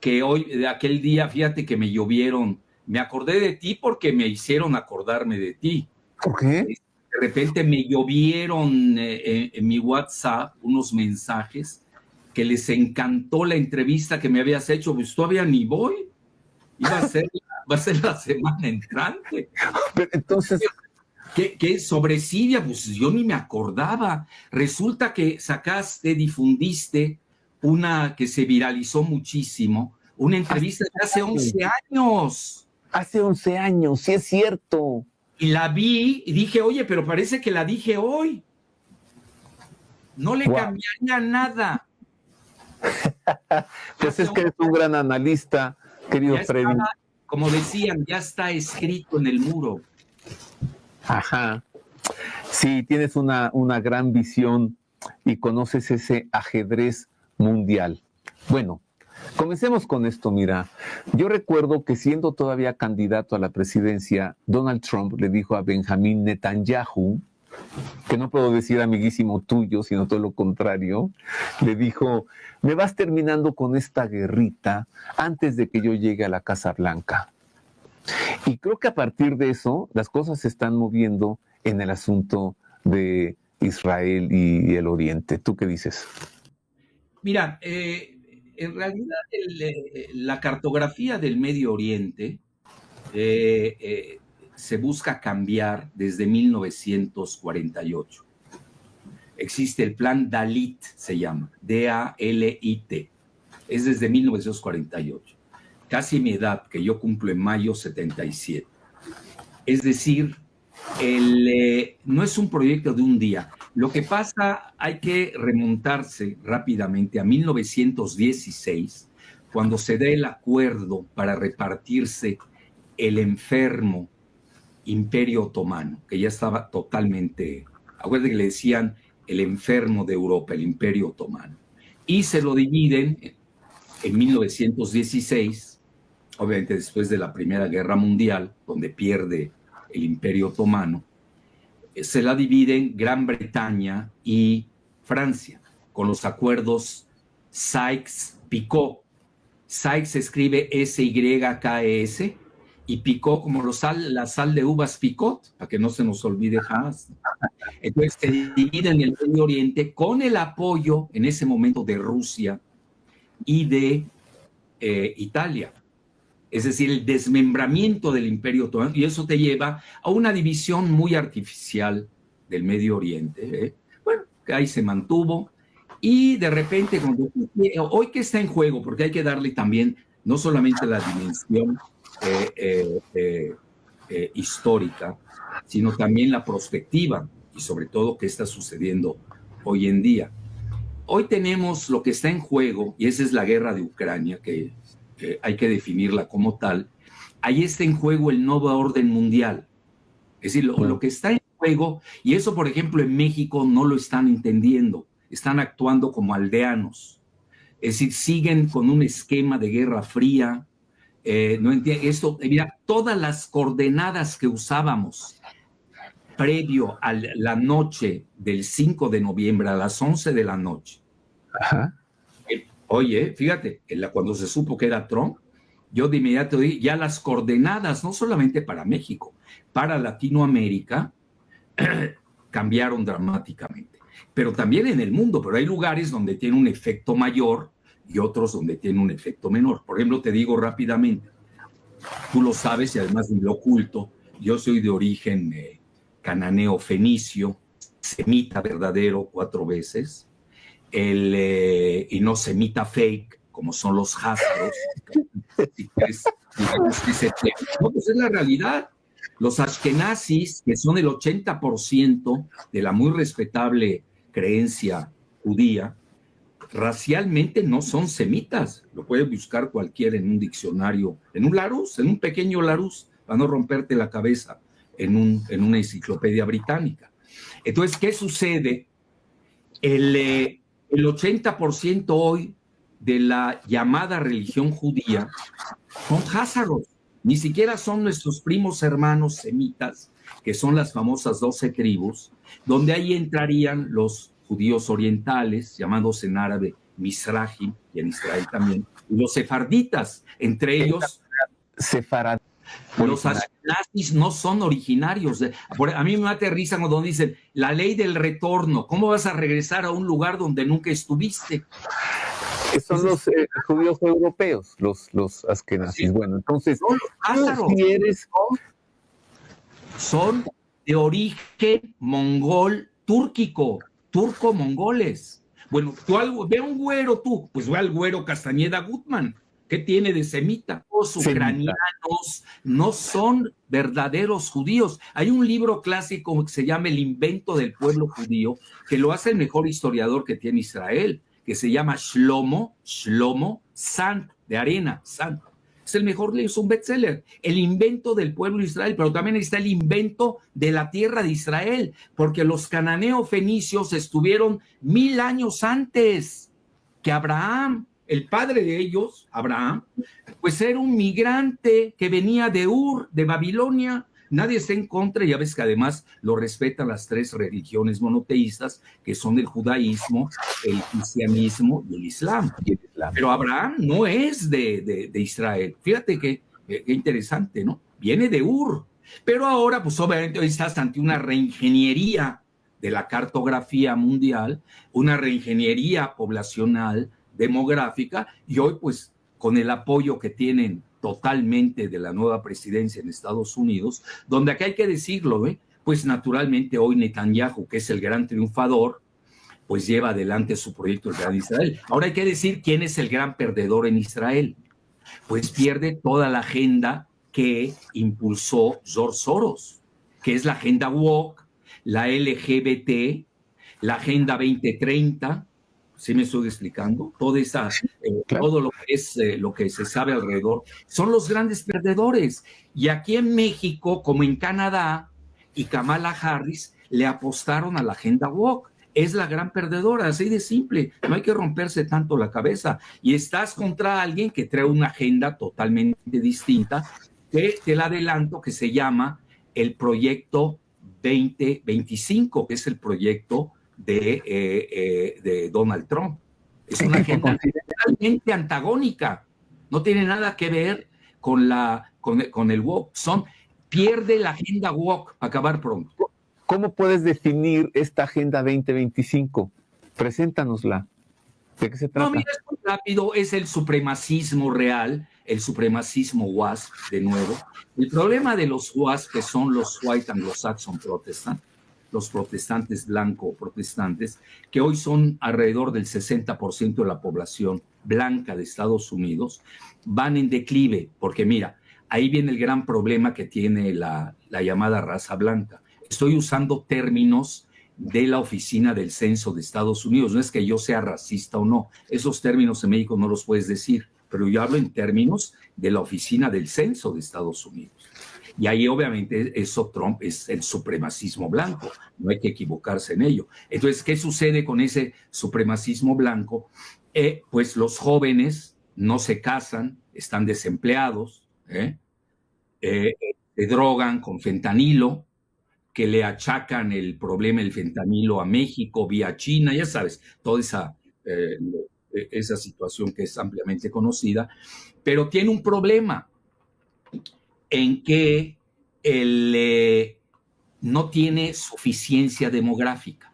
que hoy, de aquel día, fíjate que me llovieron. Me acordé de ti porque me hicieron acordarme de ti. ¿Por qué? De repente me llovieron en mi WhatsApp unos mensajes que les encantó la entrevista que me habías hecho. Pues todavía ni voy. Va a ser la semana entrante. Pero entonces, ¿Qué sobre Siria? Pues yo ni me acordaba. Resulta que sacaste, difundiste una que se viralizó muchísimo, una entrevista de hace 11 años. Hace 11 años, sí es cierto. Y la vi y dije, oye, pero parece que la dije hoy. No le cambiaría nada. Pues es que eres un gran analista, querido Freddy. Como decían, ya está escrito en el muro. Ajá. Sí, tienes una gran visión y conoces ese ajedrez mundial. Bueno, comencemos con esto, mira. Yo recuerdo que siendo todavía candidato a la presidencia, Donald Trump le dijo a Benjamín Netanyahu, que no puedo decir amiguísimo tuyo, sino todo lo contrario, le dijo, me vas terminando con esta guerrita antes de que yo llegue a la Casa Blanca. Y creo que a partir de eso, las cosas se están moviendo en el asunto de Israel y el Oriente. ¿Tú qué dices? Mira, en realidad la cartografía del Medio Oriente se busca cambiar desde 1948. Existe el plan Dalit, se llama, D-A-L-I-T. Es desde 1948. Casi mi edad, que yo cumplo en mayo 77. Es decir, no es un proyecto de un día. Lo que pasa, hay que remontarse rápidamente a 1916, cuando se da el acuerdo para repartirse el enfermo Imperio Otomano, que ya estaba totalmente, acuérdense que le decían el enfermo de Europa, el Imperio Otomano. Y se lo dividen en 1916, obviamente después de la Primera Guerra Mundial, donde pierde el Imperio Otomano, se la dividen Gran Bretaña y Francia, con los acuerdos Sykes-Picot. Sykes se escribe S-Y-K-E-S, y Picot como la sal de uvas Picot, para que no se nos olvide jamás. Entonces se dividen el Medio Oriente con el apoyo en ese momento de Rusia y de Italia. Es decir, el desmembramiento del Imperio Otomano, y eso te lleva a una división muy artificial del Medio Oriente. Bueno, que ahí se mantuvo, y de repente, hoy que está en juego, porque hay que darle también no solamente la dimensión histórica, sino también la perspectiva, y sobre todo qué está sucediendo hoy en día. Hoy tenemos lo que está en juego, y esa es la guerra de Ucrania, que hay que definirla como tal. Ahí está en juego el nuevo orden mundial. Es decir, lo que está en juego, y eso, por ejemplo, en México no lo están entendiendo, están actuando como aldeanos. Es decir, siguen con un esquema de guerra fría. No entiendo esto. Mira, todas las coordenadas que usábamos previo a la noche del 5 de noviembre a las 11 de la noche. Ajá. Oye, fíjate, cuando se supo que era Trump, yo de inmediato di ya las coordenadas, no solamente para México, para Latinoamérica, cambiaron dramáticamente. Pero también en el mundo, pero hay lugares donde tiene un efecto mayor y otros donde tiene un efecto menor. Por ejemplo, te digo rápidamente, tú lo sabes y además de lo oculto, yo soy de origen cananeo fenicio, semita verdadero 4 veces, y no semita fake, como son los házaros. Si quieres, no, pues es la realidad. Los ashkenazis, que son el 80% de la muy respetable creencia judía, racialmente no son semitas. Lo puede buscar cualquiera en un diccionario, en un Larousse, en un pequeño Larousse, para no romperte la cabeza en una enciclopedia británica. Entonces, ¿qué sucede? El 80% hoy de la llamada religión judía son házaros, ni siquiera son nuestros primos hermanos semitas, que son las famosas 12 tribus, donde ahí entrarían los judíos orientales, llamados en árabe Mizrahi, y en Israel también, y los sefarditas, entre ellos... Sefarad. Los ashkenazis no son originarios. A mí me aterrizan cuando dicen la ley del retorno. ¿Cómo vas a regresar a un lugar donde nunca estuviste? Son los judíos europeos, los ashkenazis. Sí. Bueno, entonces, no, los pájaros, si eres... son de origen mongol túrquico, turco-mongoles. Bueno, ve a un güero tú, pues ve al güero Castañeda Gutman. ¿Qué tiene de semita? Los ucranianos no son verdaderos judíos. Hay un libro clásico que se llama El invento del pueblo judío, que lo hace el mejor historiador que tiene Israel, que se llama Shlomo Sand, de arena, Sand. Es el mejor libro, es un bestseller. El invento del pueblo de Israel, pero también está el invento de la tierra de Israel, porque los cananeos fenicios estuvieron 1000 años antes que Abraham. El padre de ellos, Abraham, pues era un migrante que venía de Ur, de Babilonia. Nadie está en contra, ya ves que además lo respetan las 3 religiones monoteístas, que son el judaísmo, el cristianismo y el islam. Pero Abraham no es de Israel. Fíjate qué interesante, ¿no? Viene de Ur. Pero ahora, pues obviamente hoy estás ante una reingeniería de la cartografía mundial, una reingeniería poblacional, demográfica, y hoy pues con el apoyo que tienen totalmente de la nueva presidencia en Estados Unidos, donde acá hay que decirlo, pues naturalmente hoy Netanyahu, que es el gran triunfador, pues lleva adelante su proyecto del Gran Israel. Ahora hay que decir quién es el gran perdedor en Israel. Pues pierde toda la agenda que impulsó George Soros, que es la agenda woke, la LGBT, la agenda 2030, ¿sí me estoy explicando? Toda esa, claro. Todo lo que es lo que se sabe alrededor, son los grandes perdedores. Y aquí en México, como en Canadá, y Kamala Harris le apostaron a la agenda woke. Es la gran perdedora, así de simple. No hay que romperse tanto la cabeza. Y estás contra alguien que trae una agenda totalmente distinta, que te la adelanto, que se llama el Proyecto 2025, que es el proyecto de Donald Trump. Es una agenda totalmente antagónica, no tiene nada que ver con el woke. Pierde la agenda woke, acabar pronto. ¿Cómo puedes definir esta agenda 2025? Preséntanosla. ¿De qué se trata? No, mira, es muy rápido, es el supremacismo real, el supremacismo WASP, de nuevo. El problema de los WASP, que son los White Anglo-Saxon Protestant, los protestantes blanco-protestantes, que hoy son alrededor del 60% de la población blanca de Estados Unidos, van en declive, porque mira, ahí viene el gran problema que tiene la llamada raza blanca. Estoy usando términos de la Oficina del Censo de Estados Unidos, no es que yo sea racista o no, esos términos en México no los puedes decir, pero yo hablo en términos de la Oficina del Censo de Estados Unidos. Y ahí obviamente eso Trump es el supremacismo blanco, no hay que equivocarse en ello. Entonces, ¿qué sucede con ese supremacismo blanco? Pues los jóvenes no se casan, están desempleados, se drogan con fentanilo, que le achacan el problema del fentanilo a México vía China, ya sabes, toda esa situación que es ampliamente conocida, pero tiene un problema en que no tiene suficiencia demográfica.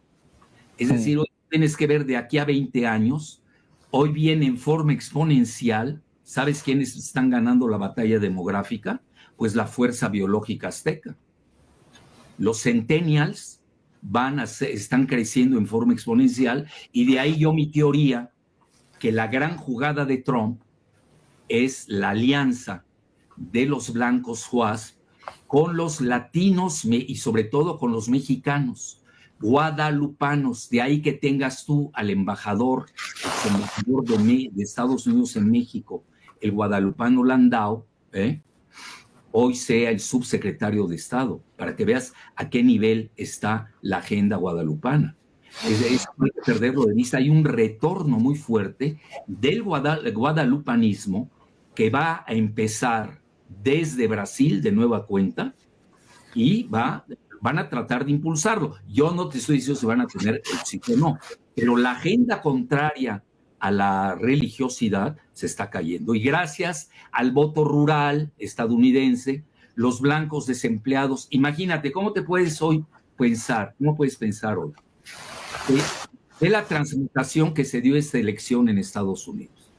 Es decir, hoy tienes que ver de aquí a 20 años, hoy viene en forma exponencial. ¿Sabes quiénes están ganando la batalla demográfica? Pues la fuerza biológica azteca. Los centennials están creciendo en forma exponencial, y de ahí mi teoría que la gran jugada de Trump es la alianza de los blancos WASP con los latinos y sobre todo con los mexicanos, guadalupanos. De ahí que tengas tú al embajador de Estados Unidos en México, el guadalupano Landau, hoy sea el subsecretario de Estado, para que veas a qué nivel está la agenda guadalupana. Eso no hay que perderlo de vista. Hay un retorno muy fuerte del guadalupanismo que va a empezar desde Brasil de nueva cuenta y van a tratar de impulsarlo. Yo no te estoy diciendo si van a tener éxito o no, pero la agenda contraria a la religiosidad se está cayendo. Y gracias al voto rural estadounidense, los blancos desempleados, imagínate, ¿cómo te puedes hoy pensar? ¿Cómo puedes pensar hoy? De la transmutación que se dio esta elección en Estados Unidos.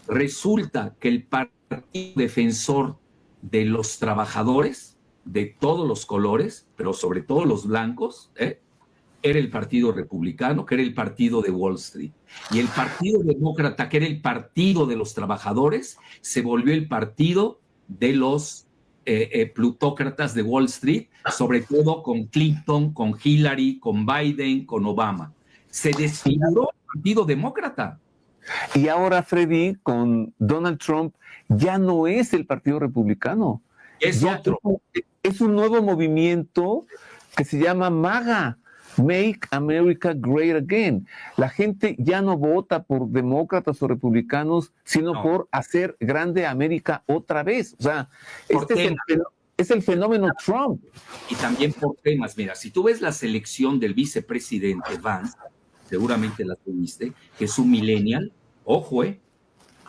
Resulta que el partido defensor de los trabajadores, de todos los colores, pero sobre todo los blancos, era el Partido Republicano, que era el partido de Wall Street. Y el Partido Demócrata, que era el partido de los trabajadores, se volvió el partido de los plutócratas de Wall Street, sobre todo con Clinton, con Hillary, con Biden, con Obama. Se desfiguró el Partido Demócrata. Y ahora, Freddy, con Donald Trump, ya no es el Partido Republicano. Es otro. Es un nuevo movimiento que se llama MAGA. Make America Great Again. La gente ya no vota por demócratas o republicanos, sino por hacer grande América otra vez. O sea, es el fenómeno Trump. Y también por temas. Mira, si tú ves la selección del vicepresidente Vance, seguramente la tuviste, que es un millennial, ojo,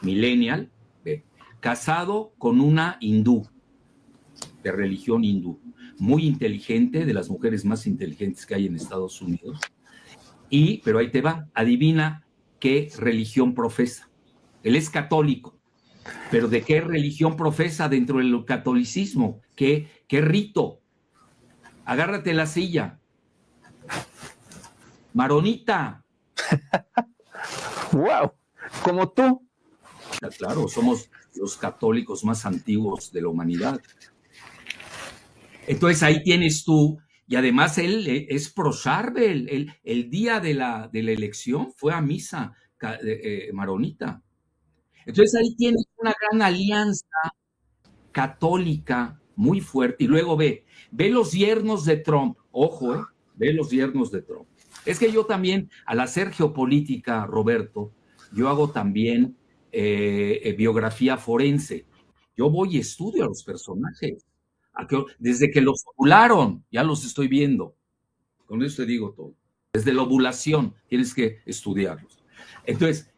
millennial, casado con una hindú, de religión hindú, muy inteligente, de las mujeres más inteligentes que hay en Estados Unidos. Pero ahí te va, adivina qué religión profesa. Él es católico, pero ¿de qué religión profesa dentro del catolicismo? ¿Qué rito? Agárrate la silla. Maronita. ¡Wow! Como tú. Claro, somos los católicos más antiguos de la humanidad. Entonces ahí tienes tú, y además él es pro-Charbel, el día de la elección fue a misa maronita. Entonces ahí tienes una gran alianza católica muy fuerte. Y luego ve los yernos de Trump, ojo, ve los yernos de Trump. Es que yo también, al hacer geopolítica, Roberto, yo hago también biografía forense. Yo voy y estudio a los personajes. Desde que los ovularon, ya los estoy viendo. Con eso te digo todo. Desde la ovulación tienes que estudiarlos. Entonces,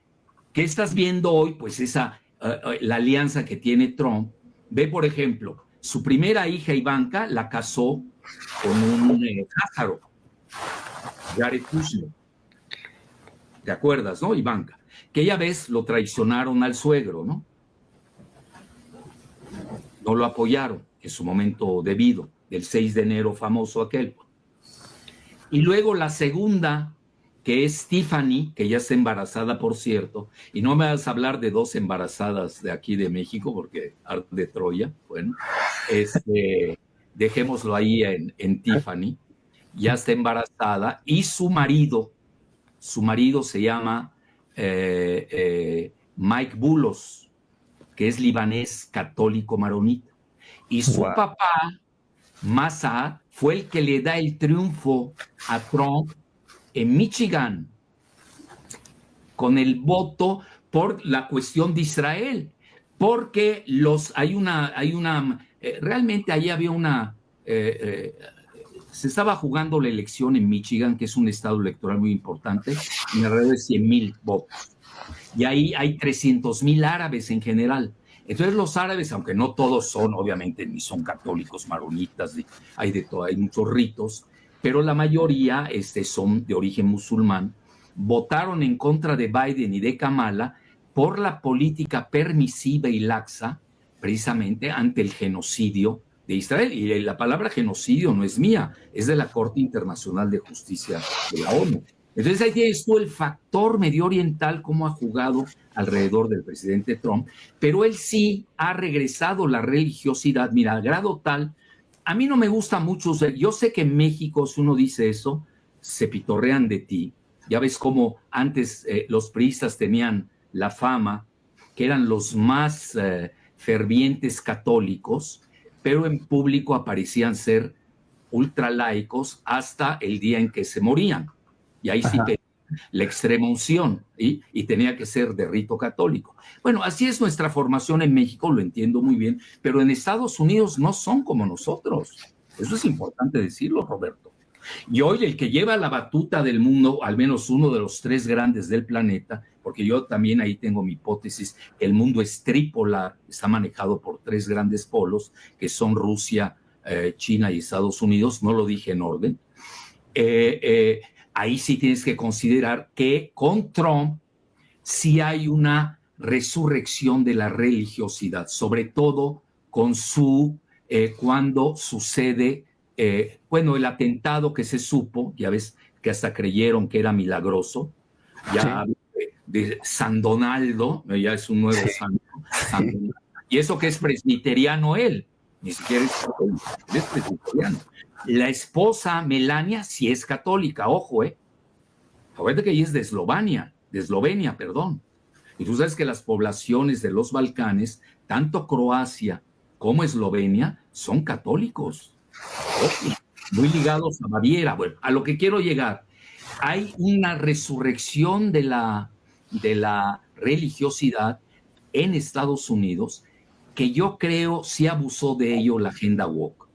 ¿qué estás viendo hoy? Pues la alianza que tiene Trump. Ve, por ejemplo, su primera hija Ivanka la casó con un Lázaro, Jared Kushner. ¿Te acuerdas, no, Ivanka? Que ya ves, lo traicionaron al suegro, ¿no? No lo apoyaron en su momento debido, del 6 de enero famoso aquel. Y luego la segunda, que es Tiffany, que ya está embarazada, por cierto, y no me vas a hablar de dos embarazadas de aquí de México, porque de Troya, bueno, dejémoslo ahí en Tiffany, ya está embarazada, y su marido se llama Mike Bulos, que es libanés católico maronita. Y su papá, Massa, fue el que le da el triunfo a Trump en Michigan con el voto por la cuestión de Israel, porque realmente ahí había se estaba jugando la elección en Michigan, que es un estado electoral muy importante, en alrededor de 100,000 votos. Y ahí hay 300,000 árabes en general. Entonces los árabes, aunque no todos son, obviamente, ni son católicos, maronitas, hay de todo, hay muchos ritos, pero la mayoría son de origen musulmán, votaron en contra de Biden y de Kamala por la política permisiva y laxa, precisamente ante el genocidio de Israel. Y la palabra genocidio no es mía, es de la Corte Internacional de Justicia de la ONU. Entonces ahí tienes tú el factor medio oriental, cómo ha jugado alrededor del presidente Trump, pero él sí ha regresado la religiosidad, mira, al grado tal, a mí no me gusta mucho, yo sé que en México si uno dice eso, se pitorrean de ti, ya ves cómo antes los priistas tenían la fama, que eran los más fervientes católicos, pero en público aparecían ser ultralaicos hasta el día en que se morían. Y ahí sí pedían la extrema unción, y tenía que ser de rito católico. Bueno, así es nuestra formación en México, lo entiendo muy bien, pero en Estados Unidos no son como nosotros. Eso es importante decirlo, Roberto. Y hoy el que lleva la batuta del mundo, al menos uno de los 3 grandes del planeta, porque yo también ahí tengo mi hipótesis, el mundo es tripolar, está manejado por 3 grandes polos, que son Rusia, China y Estados Unidos, no lo dije en orden. Ahí sí tienes que considerar que con Trump sí hay una resurrección de la religiosidad, sobre todo con cuando sucede, bueno, el atentado que se supo, ya ves que hasta creyeron que era milagroso, ya de San Donaldo, ya es un nuevo santo, San Donaldo. Y eso que es presbiteriano él, ni siquiera es católico, es presbiteriano. La esposa Melania sí es católica, ojo, acuérdate que ella es de Eslovenia, perdón. Y tú sabes que las poblaciones de los Balcanes, tanto Croacia como Eslovenia, son católicos. Ojo, muy ligados a Baviera. Bueno, a lo que quiero llegar, hay una resurrección de la religiosidad en Estados Unidos que yo creo sí abusó de ello la agenda woke.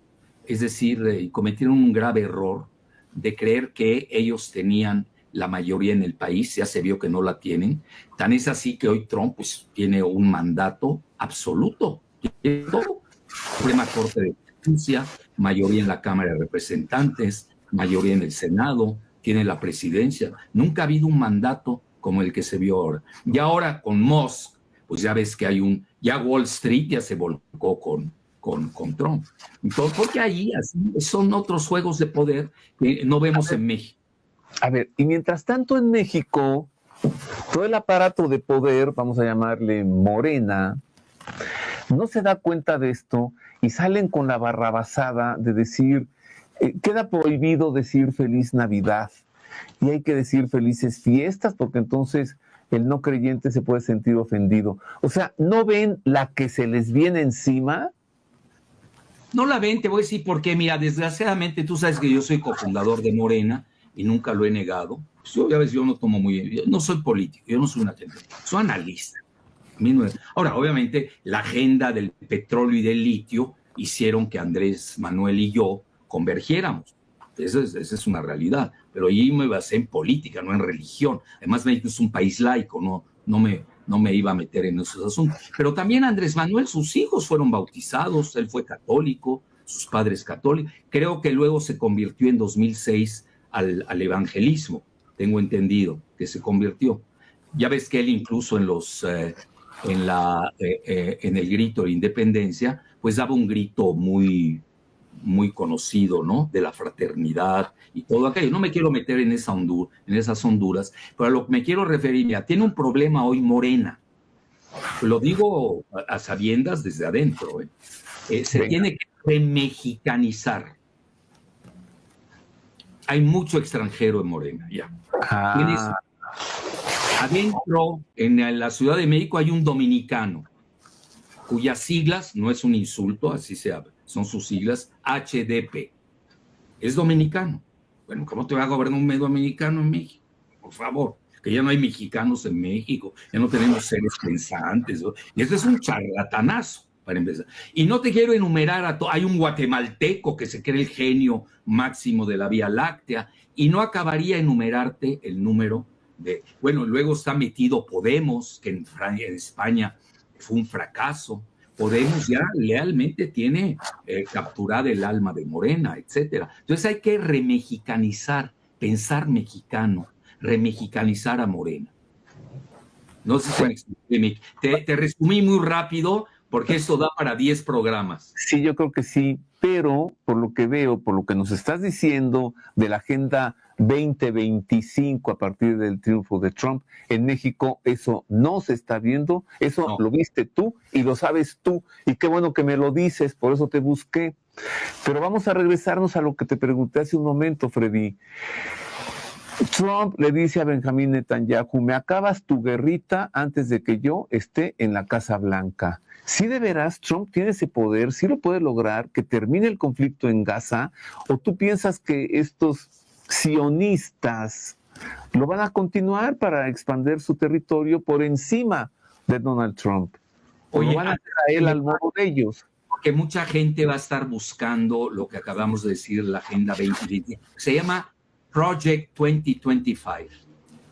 Es decir, cometieron un grave error de creer que ellos tenían la mayoría en el país, ya se vio que no la tienen. Tan es así que hoy Trump pues, tiene un mandato absoluto. Suprema Corte de Justicia, mayoría en la Cámara de Representantes, mayoría en el Senado, tiene la presidencia. Nunca ha habido un mandato como el que se vio ahora. Y ahora con Musk, pues ya ves que ya Wall Street ya se volcó con Trump. Entonces, porque ahí así, son otros juegos de poder que no vemos en México. A ver, y mientras tanto en México, todo el aparato de poder, vamos a llamarle Morena, no se da cuenta de esto y salen con la barrabasada de decir, queda prohibido decir feliz Navidad y hay que decir felices fiestas porque entonces el no creyente se puede sentir ofendido. O sea, ¿no ven la que se les viene encima? No la ven, te voy a decir por qué. Mira, desgraciadamente tú sabes que yo soy cofundador de Morena y nunca lo he negado. Pues yo, ya ves, yo no tomo muy bien, yo no soy político, yo no soy una gente, soy analista. Ahora, obviamente, la agenda del petróleo y del litio hicieron que Andrés Manuel y yo convergiéramos. Esa es una realidad. Pero ahí me basé en política, no en religión. Además, México es un país laico, no me iba a meter en esos asuntos. Pero también Andrés Manuel, sus hijos fueron bautizados, él fue católico, sus padres católicos. Creo que luego se convirtió en 2006 al evangelismo, tengo entendido que se convirtió. Ya ves que él incluso en el grito de independencia, pues daba un grito muy, muy conocido, ¿no? De la fraternidad y todo aquello. No me quiero meter en esas honduras, pero a lo que me quiero referir, ya tiene un problema hoy Morena. Lo digo a sabiendas desde adentro. Se tiene que remexicanizar. Hay mucho extranjero en Morena, ya. Adentro, en la Ciudad de México, hay un dominicano, cuyas siglas, no es un insulto, así se habla, son sus siglas, HDP. Es dominicano. Bueno, ¿cómo te va a gobernar un medio dominicano en México? Por favor, que ya no hay mexicanos en México, ya no tenemos seres pensantes, ¿no? Y esto es un charlatanazo, para empezar. Y no te quiero enumerar hay un guatemalteco que se cree el genio máximo de la Vía Láctea, y no acabaría enumerarte el número bueno, luego está metido Podemos, que en España fue un fracaso. Podemos ya lealmente tiene capturada el alma de Morena, etcétera. Entonces hay que remexicanizar, pensar mexicano, remexicanizar a Morena. No sé si me expliqué. Te resumí muy rápido porque esto da para 10 programas. Sí, yo creo que sí, pero por lo que veo, por lo que nos estás diciendo de la Agenda 2025 a partir del triunfo de Trump, en México eso no se está viendo, eso no. Lo viste tú y lo sabes tú, y qué bueno que me lo dices, por eso te busqué. Pero vamos a regresarnos a lo que te pregunté hace un momento, Freddy. Trump le dice a Benjamín Netanyahu, me acabas tu guerrita antes de que yo esté en la Casa Blanca. ¿Sí de veras Trump tiene ese poder? ¿Sí lo puede lograr que termine el conflicto en Gaza? ¿O tú piensas que estos sionistas lo van a continuar para expandir su territorio por encima de Donald Trump? ¿O lo van a hacer a él al modo de ellos? que mucha gente va a estar buscando lo que acabamos de decir, la Agenda 2020. Se llama Project 2025,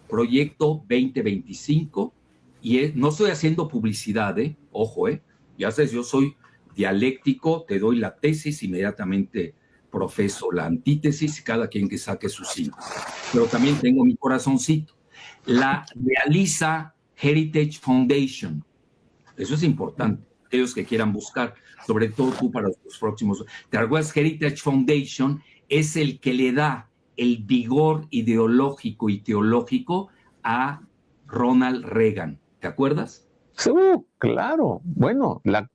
Proyecto 2025, y no estoy haciendo publicidad, ojo, ya sabes, yo soy dialéctico, te doy la tesis, inmediatamente profeso la antítesis, y cada quien que saque su sí. Pero también tengo mi corazoncito. La realiza Heritage Foundation. Eso es importante. Aquellos que quieran buscar, sobre todo tú para los próximos. ¿Te acuerdas? Heritage Foundation es el que le da el vigor ideológico y teológico a Ronald Reagan. ¿Te acuerdas? Sí, claro. Bueno, la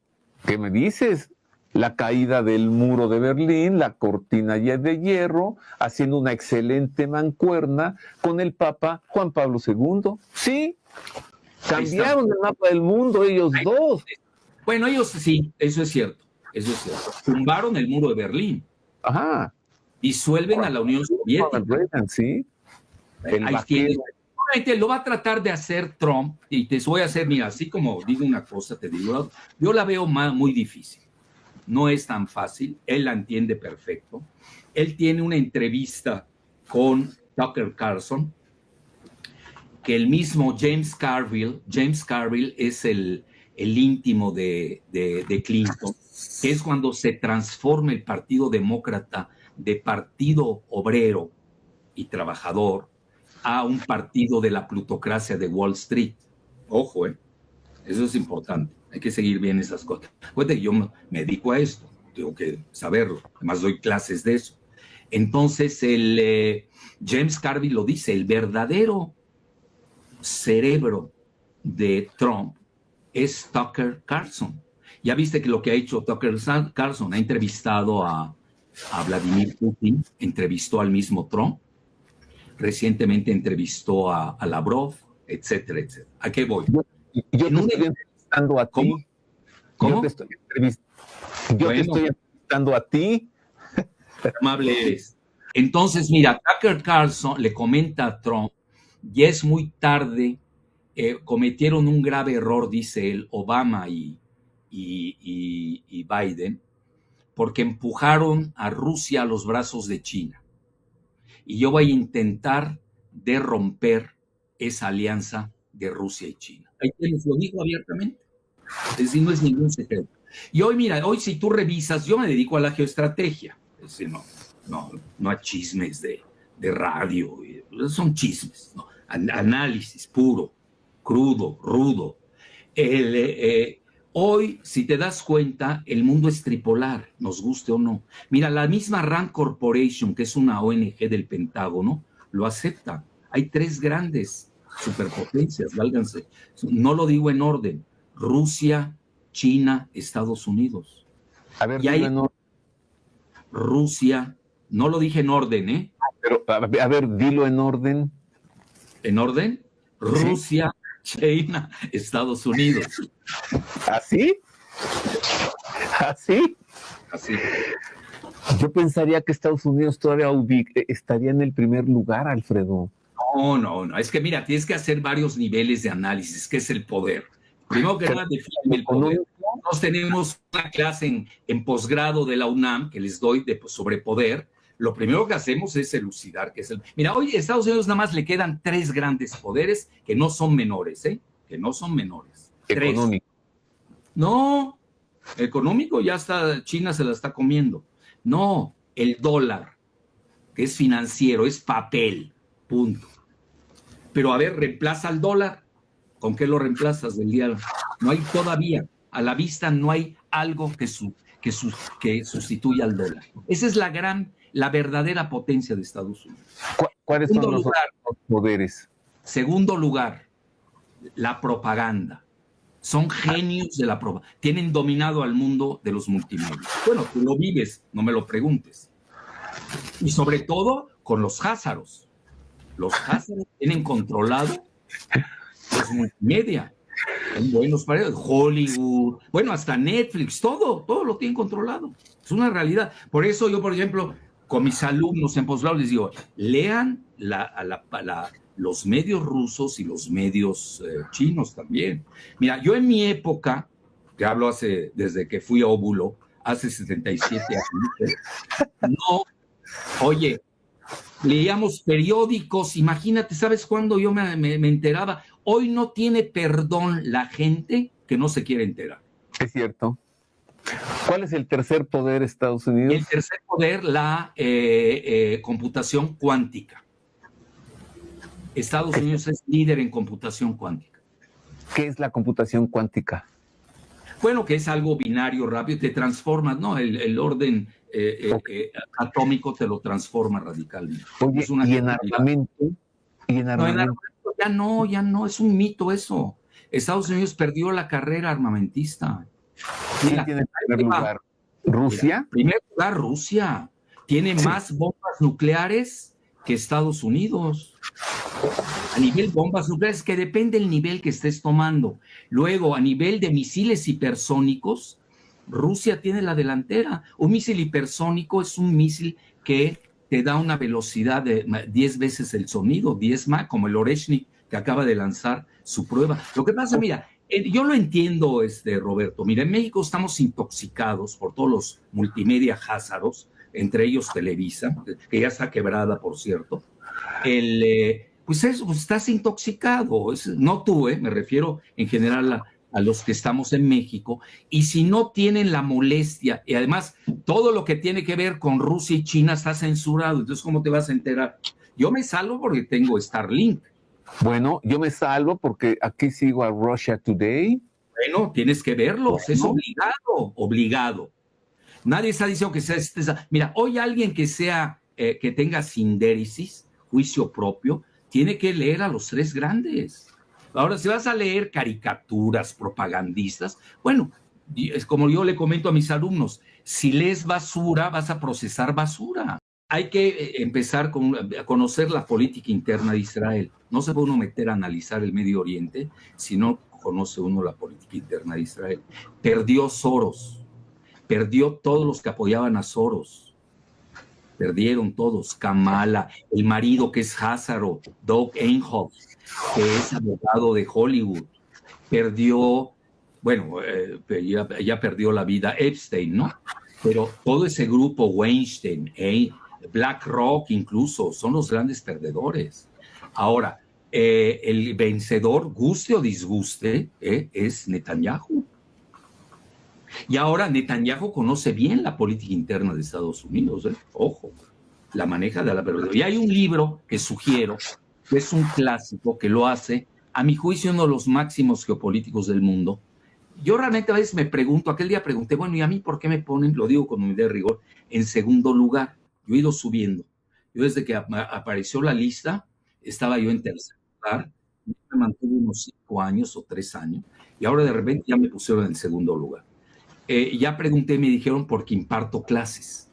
que me dices, la caída del muro de Berlín, la cortina de hierro, haciendo una excelente mancuerna con el Papa Juan Pablo II. Sí, cambiaron el mapa del mundo ellos dos. Bueno, ellos sí, eso es cierto. Tumbaron el muro de Berlín. Ajá. Disuelven a la Unión Soviética. Reagan, sí. Ahí tienes. Lo va a tratar de hacer Trump, y te voy a hacer, mira, así como digo una cosa, te digo, yo la veo muy difícil. No es tan fácil, él la entiende perfecto. Él tiene una entrevista con Tucker Carlson, que el mismo James Carville es el íntimo de Clinton, que es cuando se transforma el Partido Demócrata de partido obrero y trabajador a un partido de la plutocracia de Wall Street. Ojo, eso es importante. Hay que seguir bien esas cosas. Acuérdate, yo me dedico a esto, tengo que saberlo. Además, doy clases de eso. Entonces, James Carville lo dice, el verdadero cerebro de Trump es Tucker Carlson. Ya viste que lo que ha hecho Tucker Carlson, ha entrevistado a Vladimir Putin, entrevistó al mismo Trump, recientemente entrevistó a Lavrov, etcétera, etcétera. ¿A qué voy? Yo te estoy entrevistando a ti. ¿Cómo? Yo te estoy entrevistando a ti. Amable eres. Entonces, mira, Tucker Carlson le comenta a Trump, ya es muy tarde, cometieron un grave error, dice él, Obama y Biden, porque empujaron a Rusia a los brazos de China. Y yo voy a intentar de romper esa alianza de Rusia y China. Ahí tienes, lo dijo abiertamente. Es decir, no es ningún secreto. Y hoy, mira, hoy si tú revisas, yo me dedico a la geoestrategia. Es decir, no a chismes de radio. Son chismes, ¿no? Análisis puro, crudo, rudo. Hoy, si te das cuenta, el mundo es tripolar, nos guste o no. Mira, la misma Rand Corporation, que es una ONG del Pentágono, lo acepta. Hay 3 grandes superpotencias, válganse. No lo digo en orden. Rusia, China, Estados Unidos. A ver, y hay Rusia, no lo dije en orden, Pero, a ver, dilo en orden. ¿En orden? Rusia, ¿sí? China, Estados Unidos. ¿Así? ¿Así? Así. Yo pensaría que Estados Unidos todavía estaría en el primer lugar, Alfredo. No. Es que mira, tienes que hacer varios niveles de análisis, que es el poder. Primero que nada, define el poder. Nosotros tenemos una clase en posgrado de la UNAM que les doy sobre poder. Lo primero que hacemos es elucidar qué es el... Mira, hoy a Estados Unidos nada más le quedan 3 grandes poderes que no son menores, que no son menores. Económico. 3. No, económico ya está, China se la está comiendo. No, el dólar, que es financiero, es papel, punto. Pero a ver, reemplaza al dólar. ¿Con qué lo reemplazas del día? No hay todavía, a la vista no hay algo que sustituya al dólar. Esa es la verdadera potencia de Estados Unidos. ¿Cuáles son los poderes? Segundo lugar, la propaganda. Son genios de la propaganda. Tienen dominado al mundo de los multimedios. Bueno, tú lo vives, no me lo preguntes. Y sobre todo con los házaros. Los házaros tienen controlado los multimedia. En buenos paredes, Hollywood, bueno, hasta Netflix, todo lo tienen controlado. Es una realidad. Por eso yo, por ejemplo, con mis alumnos en posgrado les digo, lean los medios rusos y los medios chinos también. Mira, yo en mi época, que hablo desde que fui a Óvulo, hace 77 años. No, oye, leíamos periódicos, imagínate, ¿sabes cuándo yo me enteraba? Hoy no tiene perdón la gente que no se quiere enterar. Es cierto. ¿Cuál es el tercer poder de Estados Unidos? El tercer poder, la computación cuántica. Estados Unidos es líder en computación cuántica. ¿Qué es la computación cuántica? Bueno, que es algo binario rápido, te transforma, ¿no? El orden atómico te lo transforma radicalmente. Oye, Es una ¿y en genialidad. armamento? ¿Y en No, armamento? ya no, es un mito eso. Estados Unidos perdió la carrera armamentista. ¿Quién Mira, tiene el primer lugar? ¿Rusia? Mira, en primer lugar, Rusia tiene más bombas nucleares que Estados Unidos. A nivel bombas nucleares, que depende del nivel que estés tomando. Luego, a nivel de misiles hipersónicos, Rusia tiene la delantera. Un misil hipersónico es un misil que te da una velocidad de 10 veces el sonido, 10 más, como el Oreshnik que acaba de lanzar su prueba. Lo que pasa, mira, yo lo entiendo, Roberto. Mira, en México estamos intoxicados por todos los multimedia házaros, entre ellos Televisa, que ya está quebrada, por cierto. Pues eso, pues estás intoxicado. No tú, me refiero en general a los que estamos en México. Y si no tienen la molestia, y además todo lo que tiene que ver con Rusia y China está censurado, entonces ¿cómo te vas a enterar? Yo me salvo porque tengo Starlink. Bueno, yo me salvo porque aquí sigo a Russia Today. Bueno, tienes que verlos, es obligado. Nadie está diciendo que sea... Mira, hoy alguien que tenga sindéresis, juicio propio, tiene que leer a los tres grandes. Ahora, si vas a leer caricaturas propagandistas, bueno, es como yo le comento a mis alumnos, si lees basura, vas a procesar basura. Hay que empezar a conocer la política interna de Israel. No se puede uno meter a analizar el Medio Oriente si no conoce uno la política interna de Israel. Perdió Soros, perdió todos los que apoyaban a Soros. Perdieron todos. Kamala, el marido que es Hazaro, Doug Einhoff, que es abogado de Hollywood. Perdió, bueno, ya perdió la vida Epstein, ¿no? Pero todo ese grupo, Weinstein, BlackRock incluso, son los grandes perdedores. Ahora, el vencedor, guste o disguste, es Netanyahu. Y ahora Netanyahu conoce bien la política interna de Estados Unidos, ojo, la maneja de la verdad. Y hay un libro que sugiero, que es un clásico, que lo hace, a mi juicio, uno de los máximos geopolíticos del mundo. Yo realmente a veces me pregunto, aquel día pregunté, bueno, ¿y a mí por qué me ponen, lo digo con humildad y rigor, en segundo lugar? Yo he ido subiendo. Yo desde que apareció la lista, estaba yo en tercer lugar, me mantuve unos 5 años o 3 años, y ahora de repente ya me pusieron en segundo lugar. Ya pregunté, me dijeron, porque imparto clases.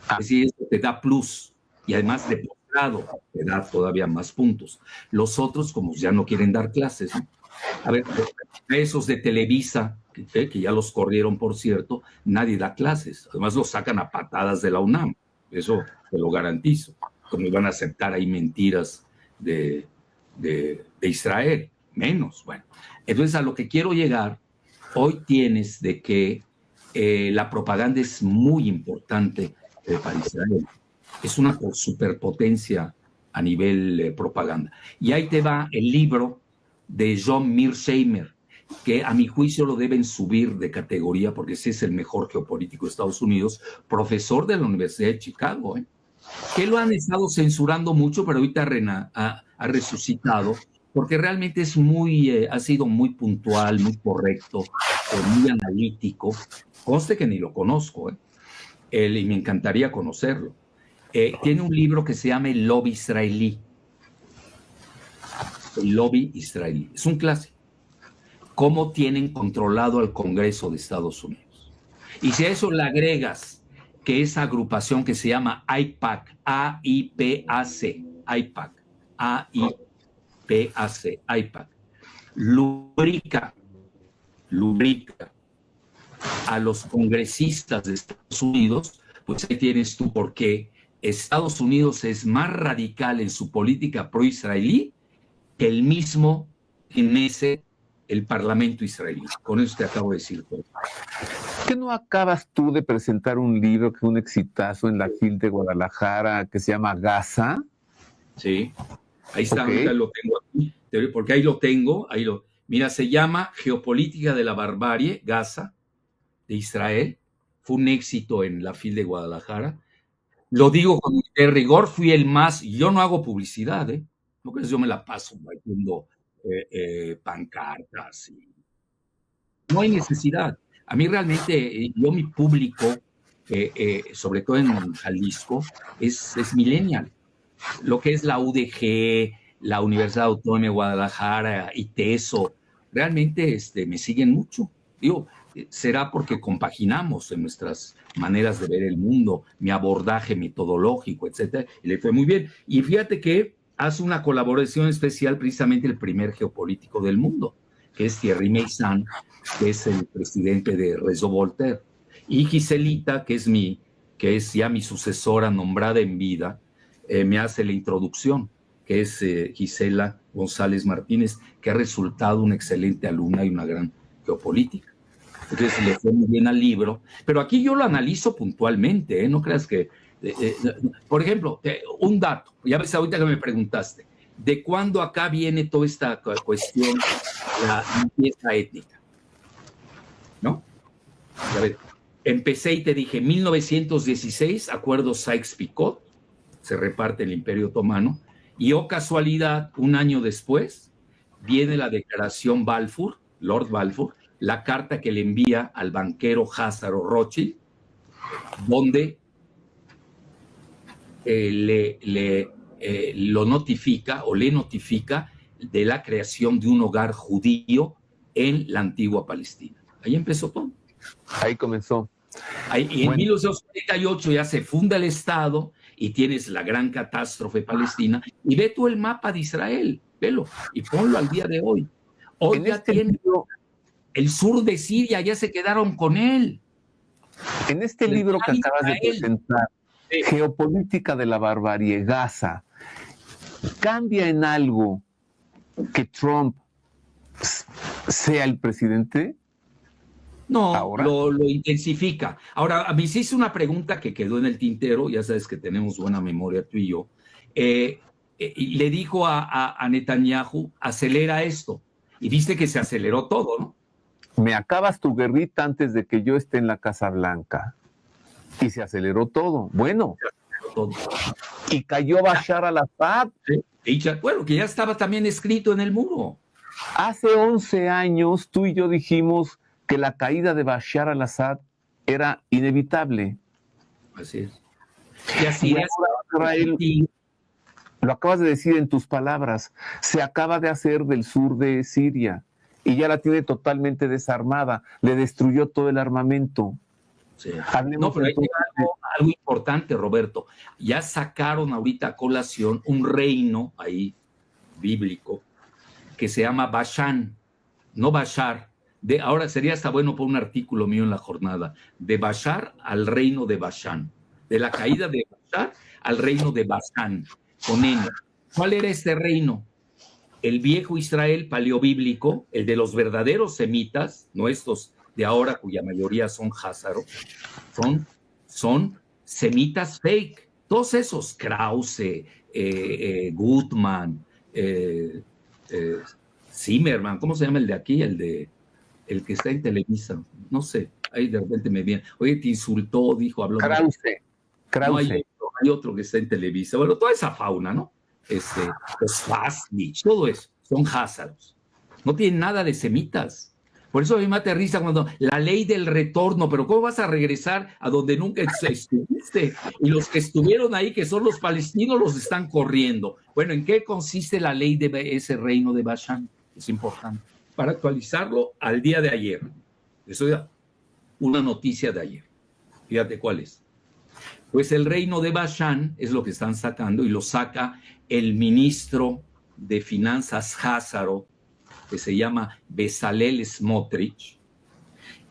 Es decir, esto te da plus, y además de posgrado, te da todavía más puntos. Los otros, como ya no quieren dar clases, ¿no? A ver, esos de Televisa, que ya los corrieron, por cierto, nadie da clases. Además, los sacan a patadas de la UNAM. Eso te lo garantizo. Como iban a aceptar ahí mentiras de Israel. Menos, bueno. Entonces, a lo que quiero llegar, hoy tienes de que la propaganda es muy importante para Israel. Es una superpotencia a nivel propaganda. Y ahí te va el libro de John Mearsheimer, que a mi juicio lo deben subir de categoría porque ese es el mejor geopolítico de Estados Unidos, profesor de la Universidad de Chicago, que lo han estado censurando mucho, pero ahorita ha resucitado, porque realmente ha sido muy puntual, muy correcto, muy analítico. Conste que ni lo conozco, y me encantaría conocerlo. Tiene un libro que se llama El Lobby Israelí. El lobby israelí. Es un clásico. Cómo tienen controlado al Congreso de Estados Unidos. Y si a eso le agregas que esa agrupación que se llama AIPAC, A-I-P-A-C, AIPAC, A-I-P-A-C, AIPAC, lubrica a los congresistas de Estados Unidos, pues ahí tienes tú por qué Estados Unidos es más radical en su política pro-israelí que el mismo Knesset, el Parlamento israelí. Con eso te acabo de decir todo. ¿Qué no acabas tú de presentar un libro que es un exitazo en la FIL de Guadalajara que se llama Gaza? Sí, ahí está, Ok. ahorita lo tengo aquí, porque ahí lo tengo, Mira, se llama Geopolítica de la Barbarie, Gaza, de Israel. Fue un éxito en la FIL de Guadalajara. Lo digo con rigor, fui el más, yo no hago publicidad, ¿eh? No crees, yo me la paso haciendo pancartas. No hay necesidad. A mí realmente, yo mi público, sobre todo en Jalisco, es millennial. Lo que es la UDG, la Universidad Autónoma de Guadalajara, ITESO, realmente me siguen mucho. Digo, será porque compaginamos en nuestras maneras de ver el mundo, mi abordaje metodológico, etcétera, y le fue muy bien. Y fíjate que hace una colaboración especial precisamente el primer geopolítico del mundo, que es Thierry Meyssan, que es el presidente de Réseau Voltaire, y Giselita, que es ya mi sucesora nombrada en vida, me hace la introducción, que es Gisela González Martínez, que ha resultado una excelente alumna y una gran geopolítica. Entonces le fue muy bien al libro, pero aquí yo lo analizo puntualmente, ¿eh? No creas que... por ejemplo, un dato, ya ves ahorita que me preguntaste, ¿de cuándo acá viene toda esta cuestión, la limpieza étnica? ¿No? Ya ves, empecé y te dije, 1916, acuerdo Sykes-Picot, se reparte el Imperio Otomano, y oh casualidad, un año después, viene la declaración Balfour, Lord Balfour, la carta que le envía al banquero Házaro Rothschild, donde lo notifica o le notifica de la creación de un hogar judío en la antigua Palestina. Ahí empezó todo. Ahí comenzó. Y en 1948 ya se funda el Estado y tienes la gran catástrofe palestina. Y ve tú el mapa de Israel, velo, y ponlo al día de hoy. Hoy ya tiene el sur de Siria, ya se quedaron con él. En este libro que acabas de presentar, Geopolítica de la Barbarie, Gaza, ¿cambia en algo que Trump sea el presidente? No, lo intensifica. Ahora, a mí se hizo una pregunta que quedó en el tintero, ya sabes que tenemos buena memoria tú y yo, y le dijo a Netanyahu, acelera esto. Y viste que se aceleró todo, ¿no? Me acabas tu guerrita antes de que yo esté en la Casa Blanca. Y se aceleró todo. Bueno. Todo. Y cayó Bashar al-Assad. Bueno, que ya estaba también escrito en el muro. Hace 11 años tú y yo dijimos que la caída de Bashar al-Assad era inevitable. Así es. Y así es. Israel, lo acabas de decir en tus palabras, se acaba de hacer del sur de Siria y ya la tiene totalmente desarmada, le destruyó todo el armamento. Sí. No, pero hay algo importante, Roberto. Ya sacaron ahorita a colación un reino ahí bíblico que se llama Bashan, no Bashar. Ahora sería hasta bueno por un artículo mío en La Jornada, de Bashar al reino de Bashan, de la caída de Bashar al reino de Bashan, con N. ¿Cuál era este reino? El viejo Israel paleobíblico, el de los verdaderos semitas, no estos de ahora cuya mayoría son házaros, son semitas fake. Todos esos, Krause, Gutmann, Zimmerman, ¿cómo se llama el de aquí? El que está en Televisa, no sé, ahí de repente me viene, oye, te insultó, dijo, habló. Krause. No, hay otro que está en Televisa, bueno, toda esa fauna, ¿no? Los Fasnich, todo eso, son házaros. No tienen nada de semitas. Por eso a mí me aterriza cuando la ley del retorno, pero ¿cómo vas a regresar a donde nunca estuviste? Y los que estuvieron ahí, que son los palestinos, los están corriendo. Bueno, ¿en qué consiste la ley de ese reino de Bashan? Es importante. Para actualizarlo al día de ayer. Eso es una noticia de ayer. Fíjate cuál es. Pues el reino de Bashan es lo que están sacando y lo saca el ministro de Finanzas házaro, que se llama Bezalel Smotrich,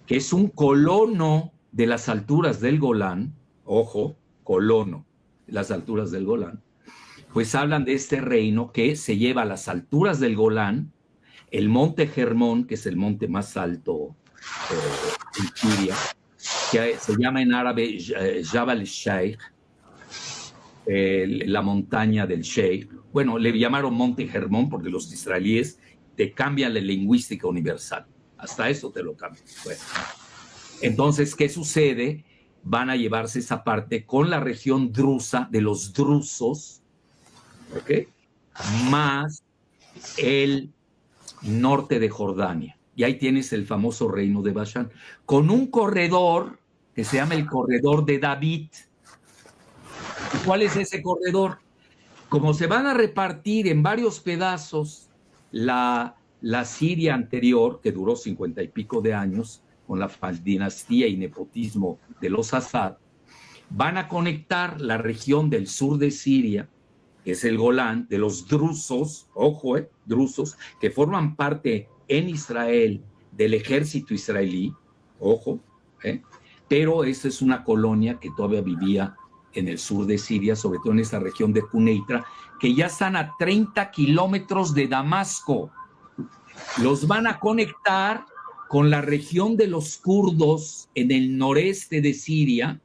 que es un colono de las alturas del Golán, ojo, colono de las alturas del Golán, pues hablan de este reino que se lleva a las alturas del Golán, el monte Hermón, que es el monte más alto en Siria, que se llama en árabe Jabal al-Sheikh, la montaña del Sheikh. Bueno, le llamaron Monte Hermón porque los israelíes te cambian la lingüística universal. Hasta eso te lo cambian. Bueno. Entonces, ¿qué sucede? Van a llevarse esa parte con la región drusa de los drusos, ¿ok? Más el norte de Jordania. Y ahí tienes el famoso reino de Bashán, con un corredor que se llama el corredor de David. ¿Y cuál es ese corredor? Como se van a repartir en varios pedazos la Siria anterior, que duró 50 y pico de años, con la dinastía y nepotismo de los Assad, van a conectar la región del sur de Siria, que es el Golán, de los drusos, ojo, drusos, que forman parte en Israel del ejército israelí, ojo, pero esa es una colonia que todavía vivía en el sur de Siria, sobre todo en esa región de Quneitra, que ya están a 30 kilómetros de Damasco. Los van a conectar con la región de los kurdos en el noreste de Siria,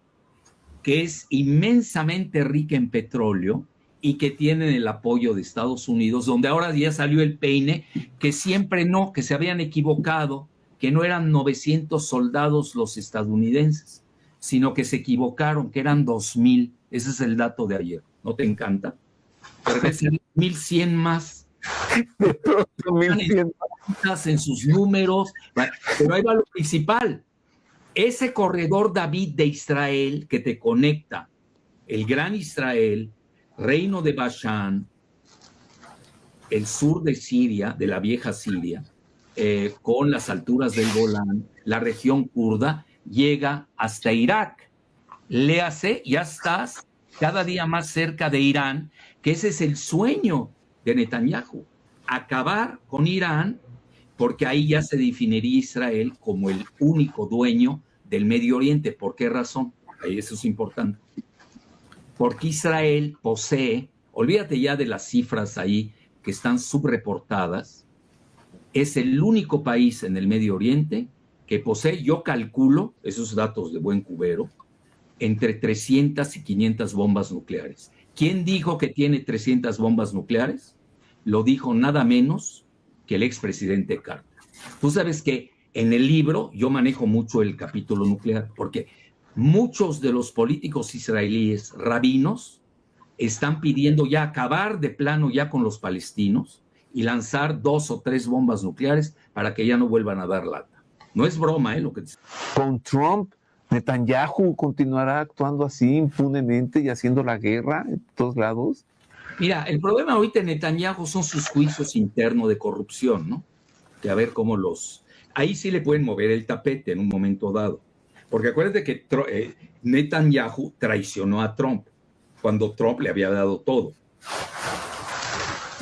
que es inmensamente rica en petróleo y que tienen el apoyo de Estados Unidos, donde ahora ya salió el peine, que siempre no, que se habían equivocado, que no eran 900 soldados los estadounidenses, sino que se equivocaron, que eran 2,000. Ese es el dato de ayer. ¿No te encanta? Pero que sean 1,100 más. De pronto 1,100 más en sus números, pero ahí va lo principal. Ese corredor David de Israel que te conecta el gran Israel, reino de Bashán, el sur de Siria, de la vieja Siria, con las alturas del Golán, la región kurda, llega hasta Irak. Léase, ya estás cada día más cerca de Irán, que ese es el sueño de Netanyahu, acabar con Irán, porque ahí ya se definiría Israel como el único dueño del Medio Oriente. ¿Por qué razón? Ahí eso es importante. Porque Israel posee, olvídate ya de las cifras ahí que están subreportadas, es el único país en el Medio Oriente que posee, yo calculo, esos datos de buen cubero, entre 300 y 500 bombas nucleares. ¿Quién dijo que tiene 300 bombas nucleares? Lo dijo nada menos que el expresidente Carter. Tú sabes que en el libro yo manejo mucho el capítulo nuclear, porque muchos de los políticos israelíes, rabinos, están pidiendo ya acabar de plano ya con los palestinos y lanzar 2 o 3 bombas nucleares para que ya no vuelvan a dar lata. No es broma, lo que... Con Trump, Netanyahu continuará actuando así impunemente y haciendo la guerra en todos lados. Mira, el problema ahorita en Netanyahu son sus juicios internos de corrupción, ¿no? Que a ver cómo los... Ahí sí le pueden mover el tapete en un momento dado. Porque acuérdate que Netanyahu traicionó a Trump cuando Trump le había dado todo.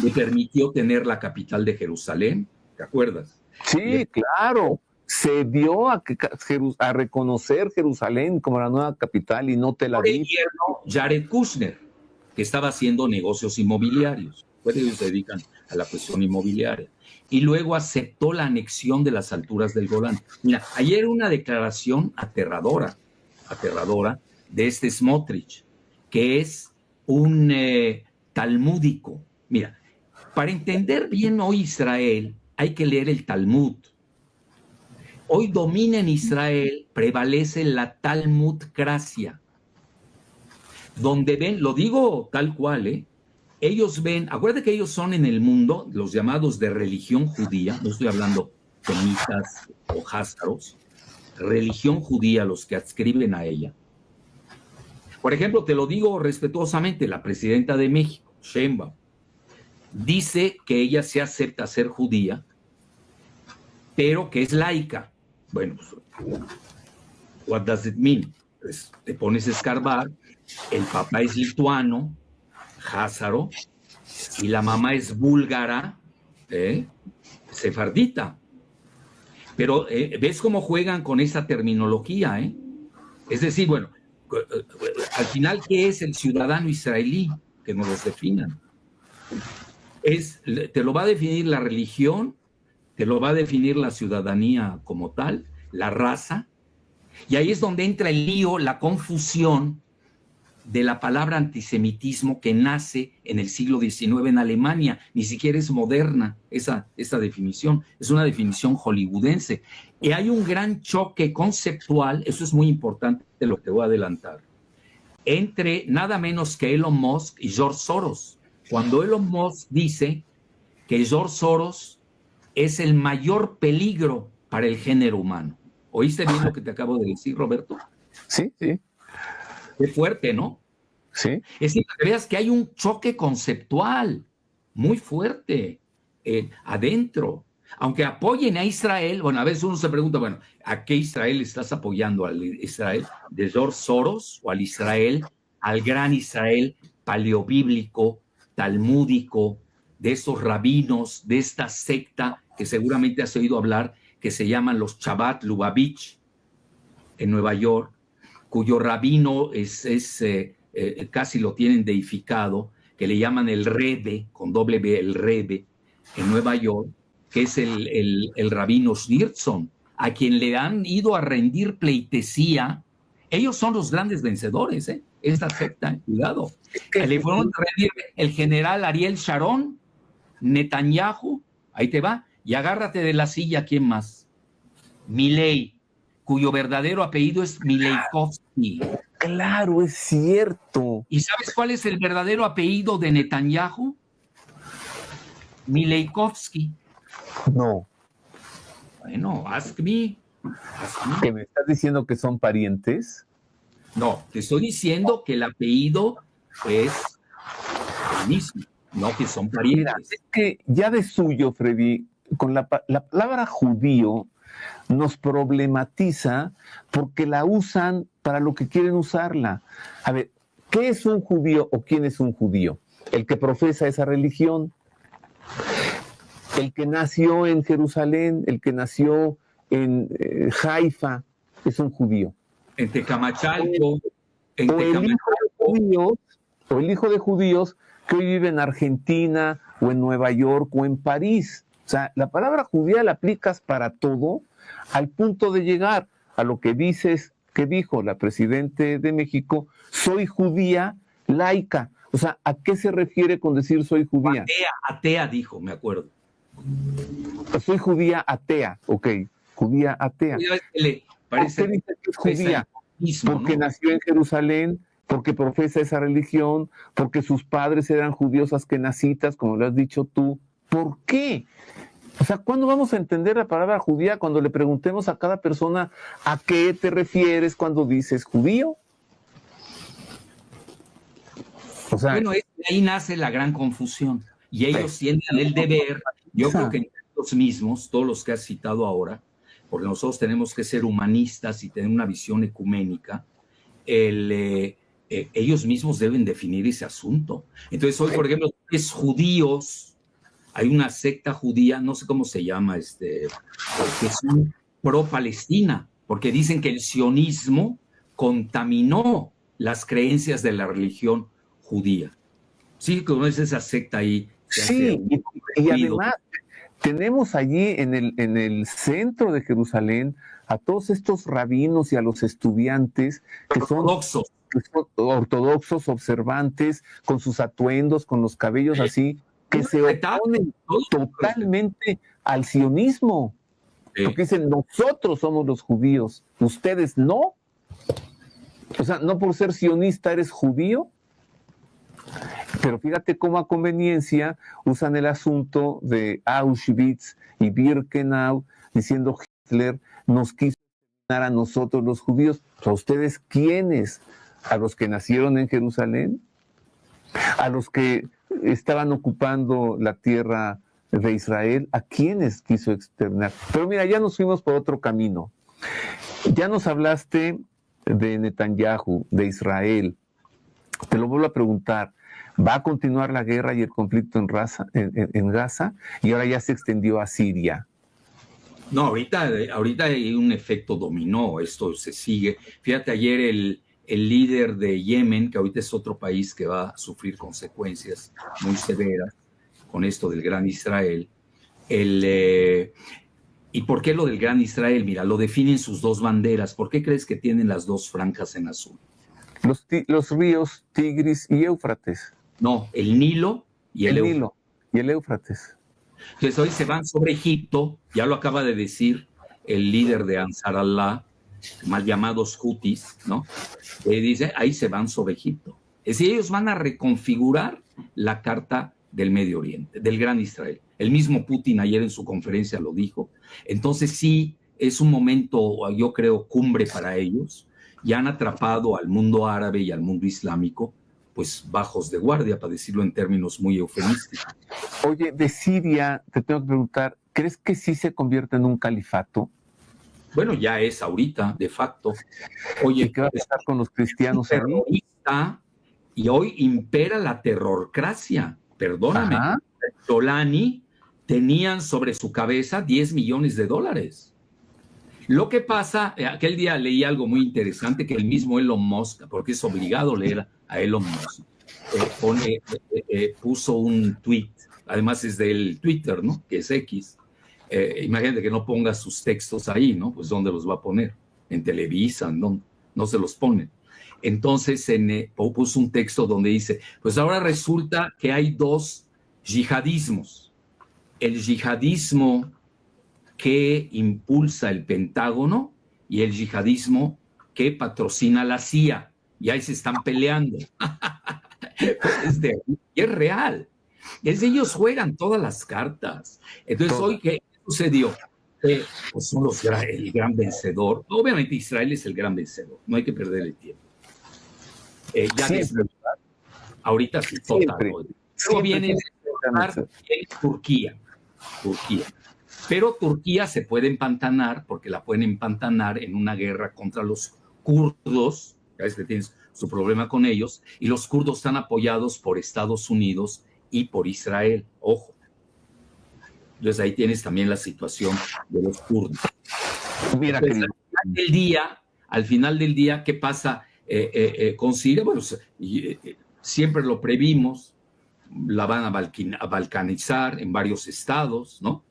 Le permitió tener la capital de Jerusalén, ¿te acuerdas? Sí, claro. Se dio a reconocer Jerusalén como la nueva capital y no Tel Aviv. Por el Jared Kushner, que estaba haciendo negocios inmobiliarios. Pues ellos se dedican a la cuestión inmobiliaria. Y luego aceptó la anexión de las alturas del Golán. Mira, ayer una declaración aterradora de este Smotrich, que es un talmúdico. Mira, para entender bien hoy Israel, hay que leer el Talmud. Hoy domina en Israel, prevalece la talmudcracia, donde ven, lo digo tal cual, ellos ven, acuérdate que ellos son en el mundo los llamados de religión judía, no estoy hablando semitas o házaros, religión judía, los que adscriben a ella. Por ejemplo, te lo digo respetuosamente, la presidenta de México, Sheinbaum, dice que ella se acepta ser judía, pero que es laica. Bueno, what does it mean? Pues te pones a escarbar, el papá es lituano, házaro, y la mamá es búlgara, sefardita. Pero ves cómo juegan con esa terminología, Es decir, bueno, al final, ¿qué es el ciudadano israelí? Que nos los definan. Te lo va a definir la religión, te lo va a definir la ciudadanía como tal, la raza, Y ahí es donde entra el lío, la confusión de la palabra antisemitismo que nace en el siglo XIX en Alemania. Ni siquiera es moderna esa definición, es una definición hollywoodense. Y hay un gran choque conceptual, eso es muy importante, lo que voy a adelantar, entre nada menos que Elon Musk y George Soros. Cuando Elon Musk dice que George Soros es el mayor peligro para el género humano. ¿Oíste bien lo que te acabo de decir, Roberto? Sí, sí. Qué fuerte, ¿no? Sí. Es decir, que veas que hay un choque conceptual muy fuerte adentro. Aunque apoyen a Israel, bueno, a veces uno se pregunta, bueno, ¿a qué Israel estás apoyando? ¿Al Israel de George Soros o al Israel, al gran Israel paleobíblico, talmúdico, de esos rabinos, de esta secta que seguramente has oído hablar, que se llaman los Chabad Lubavitch en Nueva York, cuyo rabino casi lo tienen deificado, que le llaman el Rebbe, con doble B, el Rebbe, en Nueva York, que es el rabino Schneerson, a quien le han ido a rendir pleitesía. Ellos son los grandes vencedores, esta secta, cuidado. Le fueron a rendir el general Ariel Sharon, Netanyahu, ahí te va, y agárrate de la silla, ¿quién más? Milei, cuyo verdadero apellido es Mileikovsky. Claro, es cierto. ¿Y sabes cuál es el verdadero apellido de Netanyahu? Mileikovsky. No. Bueno, ask me. ¿Que me estás diciendo que son parientes? No, te estoy diciendo que el apellido es el mismo, no que son parientes. Mira, es que ya de suyo, Freddy, con la palabra judío nos problematiza porque la usan para lo que quieren usarla. A ver, ¿qué es un judío o quién es un judío? El que profesa esa religión, el que nació en Jerusalén, el que nació en Haifa, es un judío. En Tecamachalco, o el hijo de judíos que hoy vive en Argentina o en Nueva York o en París. O sea, la palabra judía la aplicas para todo, al punto de llegar a lo que dices que dijo la presidenta de México: soy judía laica. O sea, ¿a qué se refiere con decir soy judía? Atea dijo, me acuerdo. Soy judía atea, ok, judía atea. Parece ¿Por qué dice que es judía? Porque ¿no? nació en Jerusalén, porque profesa esa religión, porque sus padres eran judíos askenazitas, como lo has dicho tú. ¿Por qué? O sea, ¿cuándo vamos a entender la palabra judía? Cuando le preguntemos a cada persona a qué te refieres cuando dices judío. O sea, bueno, ahí nace la gran confusión. Y ellos sienten el deber, yo creo que los mismos, todos los que has citado ahora, porque nosotros tenemos que ser humanistas y tener una visión ecuménica, ellos mismos deben definir ese asunto. Entonces, hoy, por ejemplo, es judíos, hay una secta judía, no sé cómo se llama, que son pro-Palestina, porque dicen que el sionismo contaminó las creencias de la religión judía. Sí, como es esa secta ahí. Sí, y además tenemos allí en el centro de Jerusalén a todos estos rabinos y a los estudiantes que son ortodoxos, observantes, con sus atuendos, con los cabellos así, que se oponen totalmente al sionismo. Porque dicen, nosotros somos los judíos, ustedes no. O sea, no por ser sionista eres judío. Pero fíjate cómo a conveniencia usan el asunto de Auschwitz y Birkenau, diciendo Hitler nos quiso eliminar a nosotros los judíos. ¿A ustedes quiénes? ¿A los que nacieron en Jerusalén? ¿A los que estaban ocupando la tierra de Israel? ¿A quiénes quiso exterminar? Pero mira, ya nos fuimos por otro camino. Ya nos hablaste de Netanyahu, de Israel. Te lo vuelvo a preguntar. ¿Va a continuar la guerra y el conflicto en Gaza? Y ahora ya se extendió a Siria. No, ahorita hay un efecto dominó, esto se sigue. Fíjate, ayer el líder de Yemen, que ahorita es otro país que va a sufrir consecuencias muy severas con esto del gran Israel, ¿Y por qué lo del Gran Israel? Mira, lo definen sus dos banderas. ¿Por qué crees que tienen las dos franjas en azul? Los ríos Tigris y Éufrates. No, el Nilo y el Éufrates. Nilo y el Éufrates. Entonces hoy se van sobre Egipto, ya lo acaba de decir el líder de Ansar Allah, mal llamados Houthis, ¿no? Dice, ahí se van sobre Egipto. Es decir, ellos van a reconfigurar la carta del Medio Oriente, del Gran Israel. El mismo Putin ayer en su conferencia lo dijo. Entonces sí, es un momento, yo creo, cumbre para ellos. Ya han atrapado al mundo árabe y al mundo islámico, pues bajos de guardia, para decirlo en términos muy eufemísticos. Oye, de Siria, te tengo que preguntar, ¿crees que sí se convierte en un califato? Bueno, ya es ahorita, de facto. Oye, ¿y qué va a pasar con los cristianos ahí? Y hoy impera la terrorcracia. Perdóname. Ajá. Solani tenían sobre su cabeza $10 millones. Lo que pasa, aquel día leí algo muy interesante que el mismo Elon Musk, porque es obligado leer a Elon Musk, puso un tweet, además es del Twitter, ¿no? Que es X. Imagínate que no ponga sus textos ahí, ¿no? Pues ¿dónde los va a poner? En Televisa, no se los pone. Entonces puso un texto donde dice, pues ahora resulta que hay dos yihadismos. El yihadismo que impulsa el Pentágono y el yihadismo que patrocina la CIA. Y ahí se están peleando. Es real. Ellos juegan todas las cartas. Entonces, hoy, ¿qué sucedió? Pues son el gran vencedor. Obviamente Israel es el gran vencedor. No hay que perder el tiempo. Ahorita sí, total. Luego viene Turquía. Pero Turquía se puede empantanar, porque la pueden empantanar en una guerra contra los kurdos, ya ves que tienes su problema con ellos, y los kurdos están apoyados por Estados Unidos y por Israel, ojo. Entonces ahí tienes también la situación de los kurdos. Mira, entonces, al final del día, ¿qué pasa con Siria? Bueno, siempre lo previmos, la van a balcanizar en varios estados, ¿no?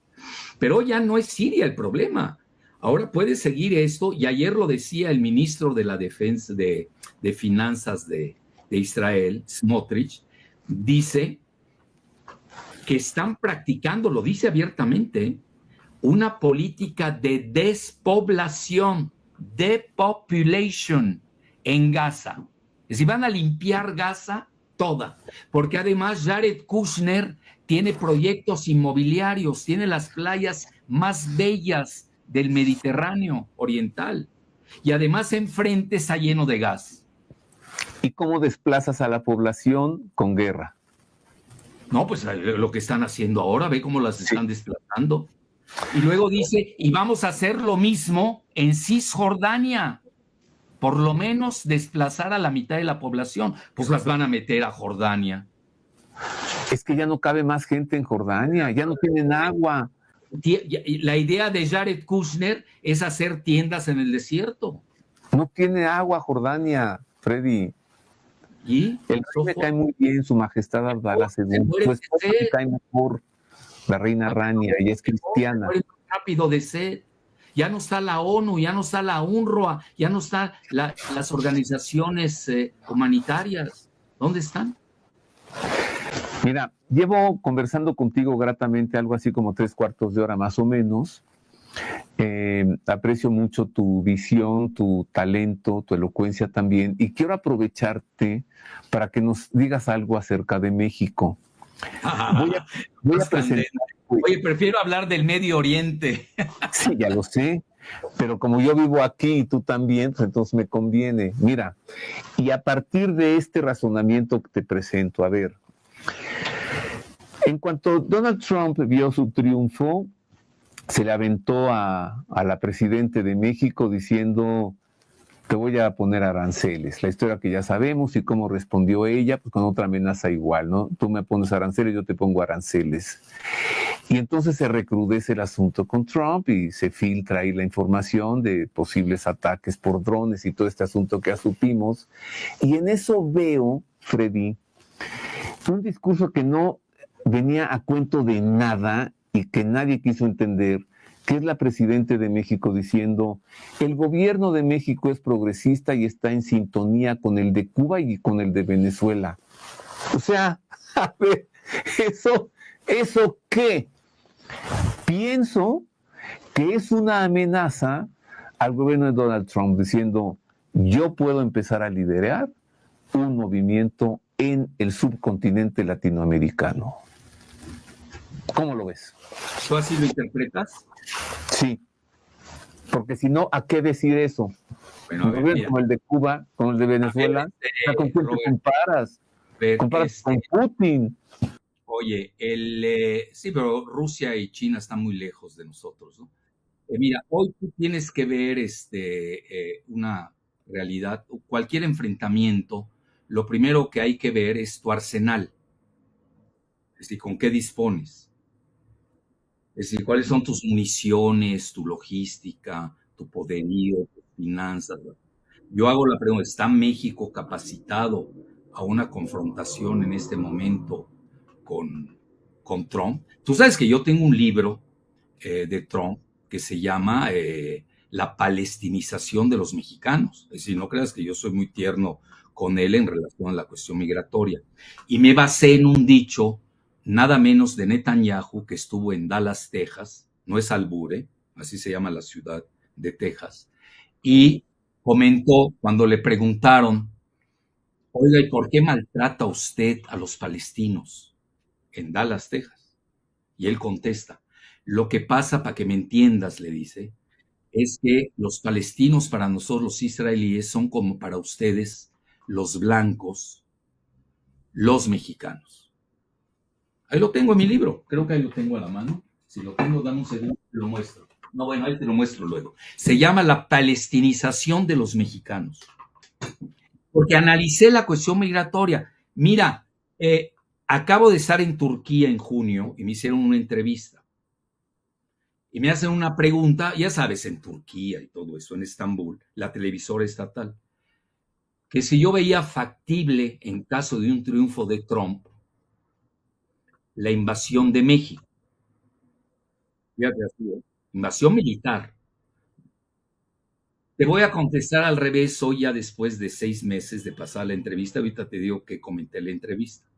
Pero ya no es Siria el problema. Ahora puede seguir esto, y ayer lo decía el ministro de la Defensa de Finanzas de Israel, Smotrich, dice que están practicando, lo dice abiertamente, una política de despoblación, depopulation en Gaza. Es decir, van a limpiar Gaza toda, porque además Jared Kushner tiene proyectos inmobiliarios, tiene las playas más bellas del Mediterráneo oriental, y además enfrente está lleno de gas. ¿Y cómo desplazas a la población? Con guerra. No, pues lo que están haciendo ahora, ve cómo las están desplazando. Y luego dice, y vamos a hacer lo mismo en Cisjordania, por lo menos desplazar a la mitad de la población, pues las van a meter a Jordania. Es que ya no cabe más gente en Jordania, ya no tienen agua. La idea de Jared Kushner es hacer tiendas en el desierto. No tiene agua Jordania, Freddy. ¿Y? El rey me cae muy bien, su majestad Abdalá II. Pues me cae mejor la reina Rania, y es cristiana. Rápido de sed. Ya no está la ONU, ya no está la UNRWA, ya no están las organizaciones humanitarias. ¿Dónde están? Mira, llevo conversando contigo gratamente algo así como 3/4 de hora más o menos. Aprecio mucho tu visión, tu talento, tu elocuencia también, y quiero aprovecharte para que nos digas algo acerca de México. Voy a presentar. Oye, prefiero hablar del Medio Oriente. Sí, ya lo sé, pero como yo vivo aquí y tú también, pues entonces me conviene. Mira, y a partir de este razonamiento que te presento, a ver, en cuanto Donald Trump vio su triunfo, se le aventó a la presidenta de México diciendo, te voy a poner aranceles. La historia que ya sabemos y cómo respondió ella, pues con otra amenaza igual, ¿no? Tú me pones aranceles, yo te pongo aranceles. Y entonces se recrudece el asunto con Trump y se filtra ahí la información de posibles ataques por drones y todo este asunto que ya supimos. Y en eso veo, Freddy, un discurso que no venía a cuento de nada y que nadie quiso entender, que es la presidenta de México, diciendo: el gobierno de México es progresista y está en sintonía con el de Cuba y con el de Venezuela. O sea, a ver, ¿eso qué? Pienso que es una amenaza al gobierno de Donald Trump, diciendo: yo puedo empezar a liderar un movimiento en el subcontinente latinoamericano. ¿Cómo lo ves? ¿Tú así lo interpretas? Sí, porque si no, ¿a qué decir eso? Bueno, Un gobierno como el de Cuba, como el de Venezuela, ¿con quién te comparas? Comparas con Putin. Oye, sí, pero Rusia y China están muy lejos de nosotros, ¿no? Mira, hoy tú tienes que ver una realidad, cualquier enfrentamiento, lo primero que hay que ver es tu arsenal, es decir, con qué dispones, es decir, cuáles son tus municiones, tu logística, tu poderío, tus finanzas. Yo hago la pregunta: ¿está México capacitado a una confrontación en este momento con Trump? Tú sabes que yo tengo un libro de Trump que se llama La palestinización de los mexicanos. Es decir, no creas que yo soy muy tierno con él en relación a la cuestión migratoria. Y me basé en un dicho nada menos de Netanyahu, que estuvo en Dallas, Texas, no es albure, así se llama la ciudad de Texas, y comentó cuando le preguntaron: oiga, ¿y por qué maltrata usted a los palestinos en Dallas, Texas? Y él contesta: lo que pasa, para que me entiendas, le dice, es que los palestinos para nosotros, los israelíes, son como para ustedes, los blancos, los mexicanos. Ahí lo tengo en mi libro, creo que ahí lo tengo a la mano. Si lo tengo, dame un segundo, te lo muestro. No, bueno, ahí te lo muestro luego. Se llama La palestinización de los mexicanos. Porque analicé la cuestión migratoria. Mira, acabo de estar en Turquía en junio y me hicieron una entrevista. Y me hacen una pregunta, ya sabes, en Turquía y todo eso, en Estambul, la televisora estatal, que si yo veía factible, en caso de un triunfo de Trump, la invasión de México. Fíjate así, invasión militar. Te voy a contestar al revés hoy, ya después de 6 meses de pasar la entrevista. Ahorita te digo que comenté la entrevista.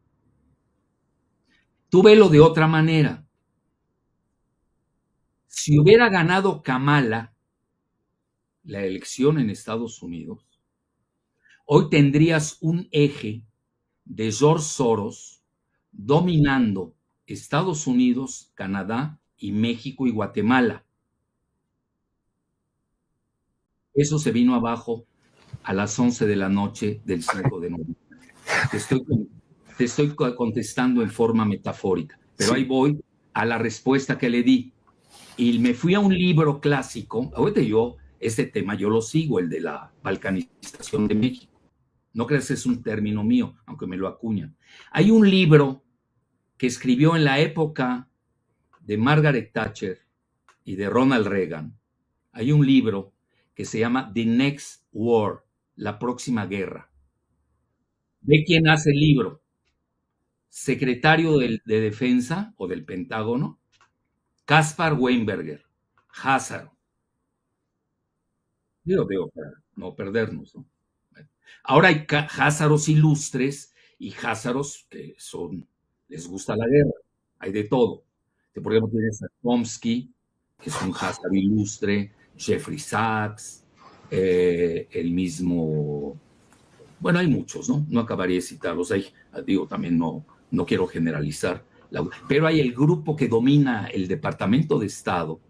Tú velo de otra manera. Si hubiera ganado Kamala la elección en Estados Unidos, hoy tendrías un eje de George Soros dominando Estados Unidos, Canadá y México y Guatemala. Eso se vino abajo a las 11 de la noche del 5 de noviembre. Te estoy contestando en forma metafórica, pero ahí voy a la respuesta que le di. Y me fui a un libro clásico. Ahorita este tema yo lo sigo, el de la balcanización de México. No creas que es un término mío, aunque me lo acuñan. Hay un libro que escribió en la época de Margaret Thatcher y de Ronald Reagan. Hay un libro que se llama The Next War, la próxima guerra. ¿De quién hace el libro? Secretario de Defensa o del Pentágono, Caspar Weinberger, Házaro. Digo, para no perdernos, ¿no? Ahora hay Házaros ilustres y Házaros que les gusta la guerra. Hay de todo. Por ejemplo, tienes a Chomsky, que es un Házaro ilustre, Jeffrey Sachs, el mismo... Bueno, hay muchos, ¿no? No acabaría de citarlos. También no quiero generalizar. Pero hay el grupo que domina el Departamento de Estado,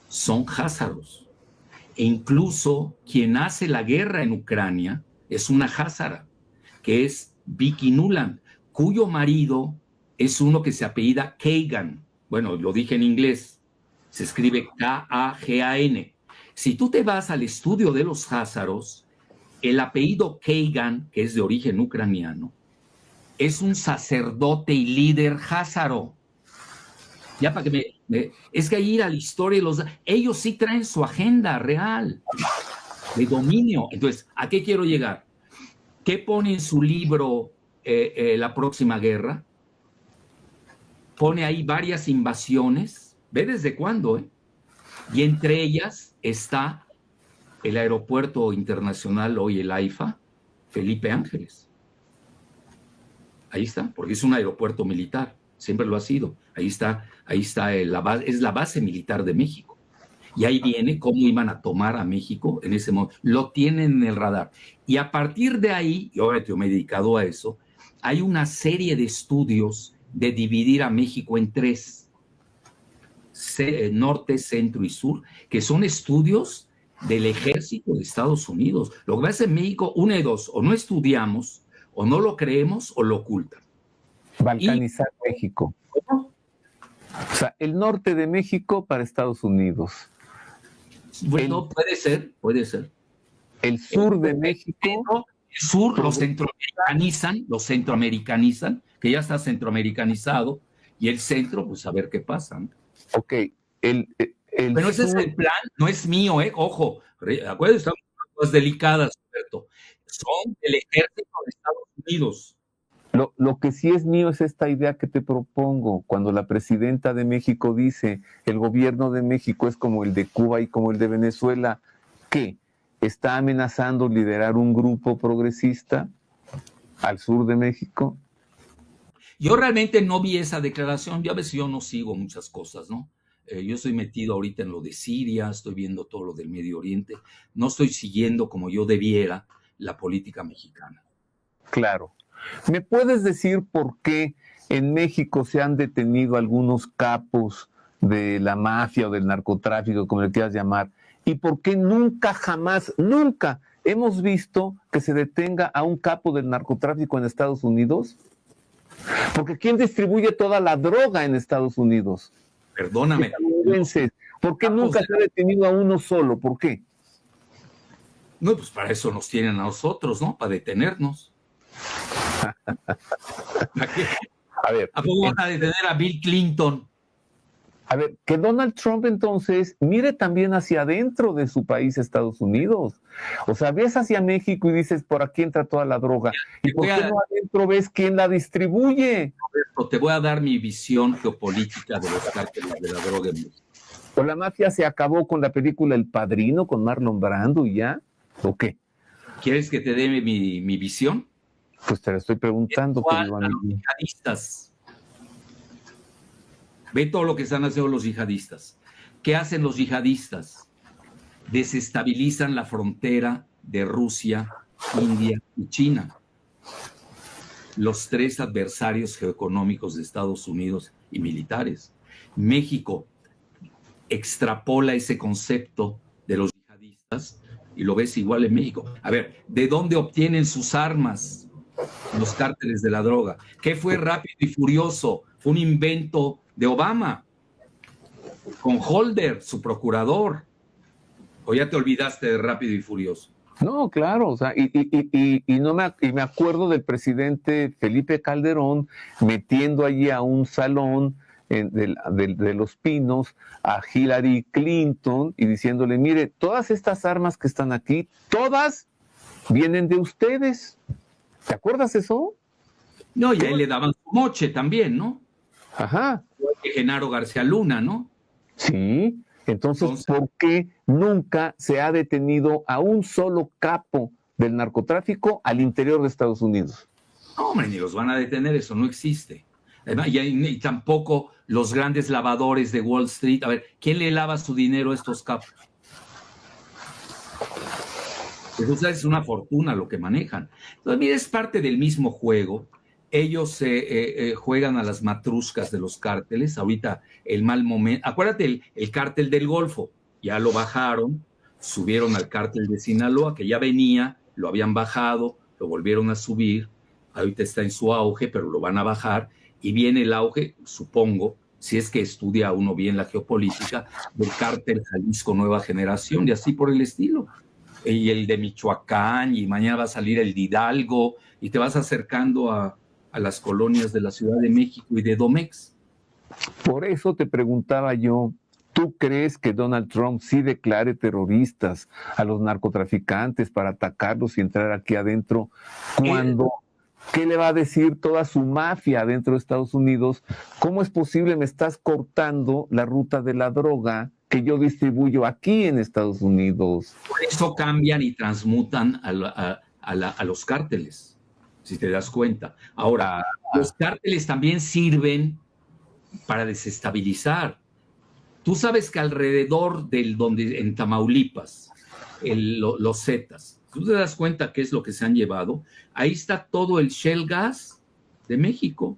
son házaros. E incluso quien hace la guerra en Ucrania es una házara, que es Vicky Nuland, cuyo marido es uno que se apellida Kagan. Bueno, lo dije en inglés, se escribe K-A-G-A-N. Si tú te vas al estudio de los házaros, el apellido Kagan, que es de origen ucraniano, es un sacerdote y líder házaro. Ya para que es que ir a la historia, ellos sí traen su agenda real de dominio. Entonces, ¿a qué quiero llegar? ¿Qué pone en su libro La próxima guerra? Pone ahí varias invasiones. ¿Ve desde cuándo? Y entre ellas está el Aeropuerto Internacional, hoy el AIFA, Felipe Ángeles. Ahí está, porque es un aeropuerto militar, siempre lo ha sido. Ahí está es la base militar de México. Y ahí viene cómo iban a tomar a México en ese momento. Lo tienen en el radar. Y a partir de ahí, y obviamente yo me he dedicado a eso, hay una serie de estudios de dividir a México en tres, norte, centro y sur, que son estudios del ejército de Estados Unidos. Lo que pasa en México, una de dos, o no estudiamos, o no lo creemos, o lo ocultan. Balcanizar México. ¿Cómo? O sea, el norte de México para Estados Unidos. Bueno, puede ser. El sur de México. El sur lo centroamericanizan, que ya está centroamericanizado, y el centro, pues a ver qué pasa, ¿no? Ok. Pero ese es el plan, no es mío, ojo, acuérdense, estamos en cosas delicadas, Alberto. Son del ejército de Estados Unidos. Lo que sí es mío es esta idea que te propongo. Cuando la presidenta de México dice el gobierno de México es como el de Cuba y como el de Venezuela, ¿qué? ¿Está amenazando liderar un grupo progresista al sur de México? Yo realmente no vi esa declaración. Ya ves, yo no sigo muchas cosas, ¿no? Yo estoy metido ahorita en lo de Siria, estoy viendo todo lo del Medio Oriente. No estoy siguiendo como yo debiera la política mexicana. Claro. ¿Me puedes decir por qué en México se han detenido algunos capos de la mafia o del narcotráfico, como le quieras llamar? ¿Y por qué nunca, jamás, nunca hemos visto que se detenga a un capo del narcotráfico en Estados Unidos? Porque ¿quién distribuye toda la droga en Estados Unidos? Perdóname. ¿Por qué nunca se ha detenido a uno solo? ¿Por qué? No, pues para eso nos tienen a nosotros, ¿no? Para detenernos. A ver, ¿a poco van a detener a Bill Clinton? A ver, que Donald Trump entonces mire también hacia adentro de su país, Estados Unidos. O sea, ves hacia México y dices, por aquí entra toda la droga. ¿Y por qué no adentro ves quién la distribuye? Roberto, te voy a dar mi visión geopolítica de los cárteles de la droga en México. ¿O la mafia se acabó con la película El Padrino, con Marlon Brando y ya? ¿O qué? ¿Quieres que te dé mi visión? Pues te la estoy preguntando. A los yihadistas. Ve todo lo que están haciendo los yihadistas. ¿Qué hacen los yihadistas? Desestabilizan la frontera de Rusia, India y China. Los tres adversarios geoeconómicos de Estados Unidos y militares. México extrapola ese concepto de los yihadistas y lo ves igual en México. A ver, ¿de dónde obtienen sus armas los cárteles de la droga? ¿Qué fue Rápido y Furioso? Fue un invento de Obama, con Holder, su procurador. ¿O ya te olvidaste de Rápido y Furioso? No, claro, o sea, y me acuerdo del presidente Felipe Calderón metiendo allí a un salón de Los Pinos a Hillary Clinton y diciéndole, mire, todas estas armas que están aquí, todas vienen de ustedes. ¿Te acuerdas eso? No, y ahí le daban su moche también, ¿no? Ajá. Genaro García Luna, ¿no? Sí. Entonces, ¿por qué nunca se ha detenido a un solo capo del narcotráfico al interior de Estados Unidos? No, hombre, ni los van a detener, eso no existe. Además, y tampoco los grandes lavadores de Wall Street. A ver, ¿quién le lava su dinero a estos capos? Pues, es una fortuna lo que manejan. Entonces, mira, es parte del mismo juego. Ellos juegan a las matruscas de los cárteles. Ahorita el mal momento. Acuérdate, el cártel del Golfo, ya lo bajaron, subieron al cártel de Sinaloa, que ya venía, lo habían bajado, lo volvieron a subir. Ahorita está en su auge, pero lo van a bajar. Y viene el auge, supongo, si es que estudia uno bien la geopolítica, del cártel Jalisco Nueva Generación y así por el estilo. Y el de Michoacán, y mañana va a salir el de Hidalgo, y te vas acercando a las colonias de la Ciudad de México y de Domex. Por eso te preguntaba yo, ¿tú crees que Donald Trump sí declare terroristas a los narcotraficantes para atacarlos y entrar aquí adentro? Cuando, ¿qué le va a decir toda su mafia dentro de Estados Unidos? ¿Cómo es posible me estás cortando la ruta de la droga que yo distribuyo aquí en Estados Unidos. Por eso cambian y transmutan a los cárteles, si te das cuenta. Ahora, los cárteles también sirven para desestabilizar. Tú sabes que alrededor en Tamaulipas, los Zetas, tú te das cuenta qué es lo que se han llevado. Ahí está todo el shale gas de México,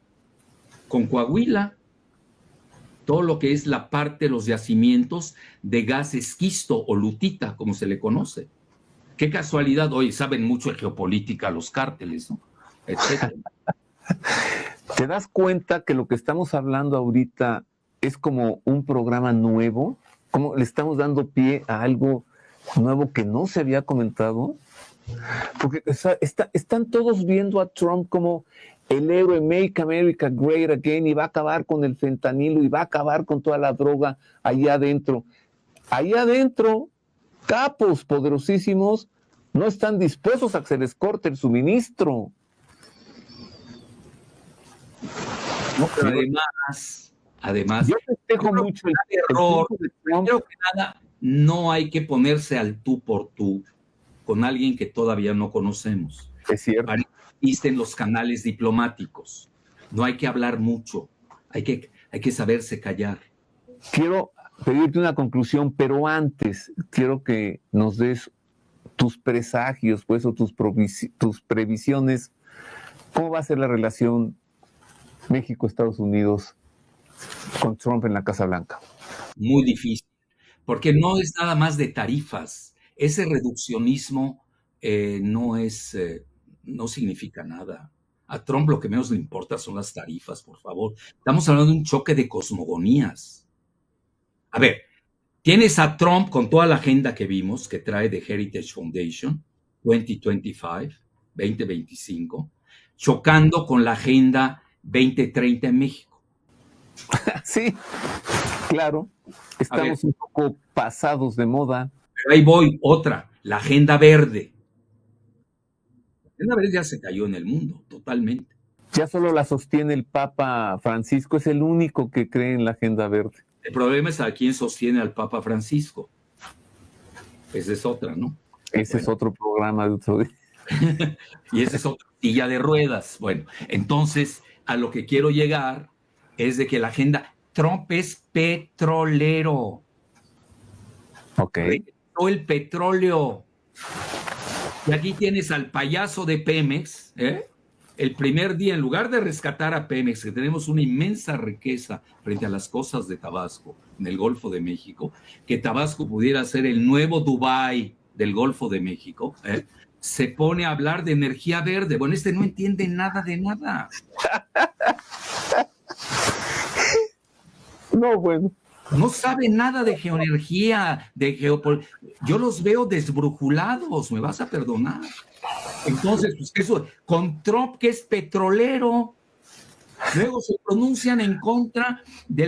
con Coahuila, todo lo que es la parte, los yacimientos de gas esquisto o lutita, como se le conoce. Qué casualidad, hoy saben mucho de geopolítica los cárteles, ¿no? Etcétera. ¿Te das cuenta que lo que estamos hablando ahorita es como un programa nuevo? ¿Cómo le estamos dando pie a algo nuevo que no se había comentado? Porque están todos viendo a Trump como el héroe, Make America Great Again, y va a acabar con el fentanilo y va a acabar con toda la droga allá adentro. Allá adentro, capos poderosísimos no están dispuestos a que se les corte el suministro. No, pero además, yo festejo mucho el error. Primero que nada, no hay que ponerse al tú por tú con alguien que todavía no conocemos. Es cierto. Existen los canales diplomáticos. No hay que hablar mucho. Hay que saberse callar. Quiero pedirte una conclusión, pero antes quiero que nos des tus presagios, pues, o tus previsiones. ¿Cómo va a ser la relación México-Estados Unidos con Trump en la Casa Blanca? Muy difícil, porque no es nada más de tarifas. Ese reduccionismo no significa nada. A Trump lo que menos le importa son las tarifas, por favor. Estamos hablando de un choque de cosmogonías. A ver, tienes a Trump con toda la agenda que vimos, que trae de Heritage Foundation, 2025, chocando con la agenda 2030 en México. Sí, claro. Estamos un poco pasados de moda. Pero ahí voy, otra, la agenda verde. La agenda verde ya se cayó en el mundo, totalmente. Ya solo la sostiene el Papa Francisco, es el único que cree en la agenda verde. El problema es a quién sostiene al Papa Francisco. Esa es otra, ¿no? Ese es otro programa de otro día. Y esa es otra silla de ruedas. Bueno, entonces a lo que quiero llegar es de que la agenda, Trump es petrolero. Ok. El petróleo. Y aquí tienes al payaso de Pemex, el primer día, en lugar de rescatar a Pemex, que tenemos una inmensa riqueza frente a las costas de Tabasco, en el Golfo de México, que Tabasco pudiera ser el nuevo Dubái del Golfo de México, se pone a hablar de energía verde. Bueno, no entiende nada de nada. No, bueno. No sabe nada de geoenergía, de geopolítica. Yo los veo desbrujulados, me vas a perdonar. Entonces, pues eso, con Trump, que es petrolero, luego se pronuncian en contra de la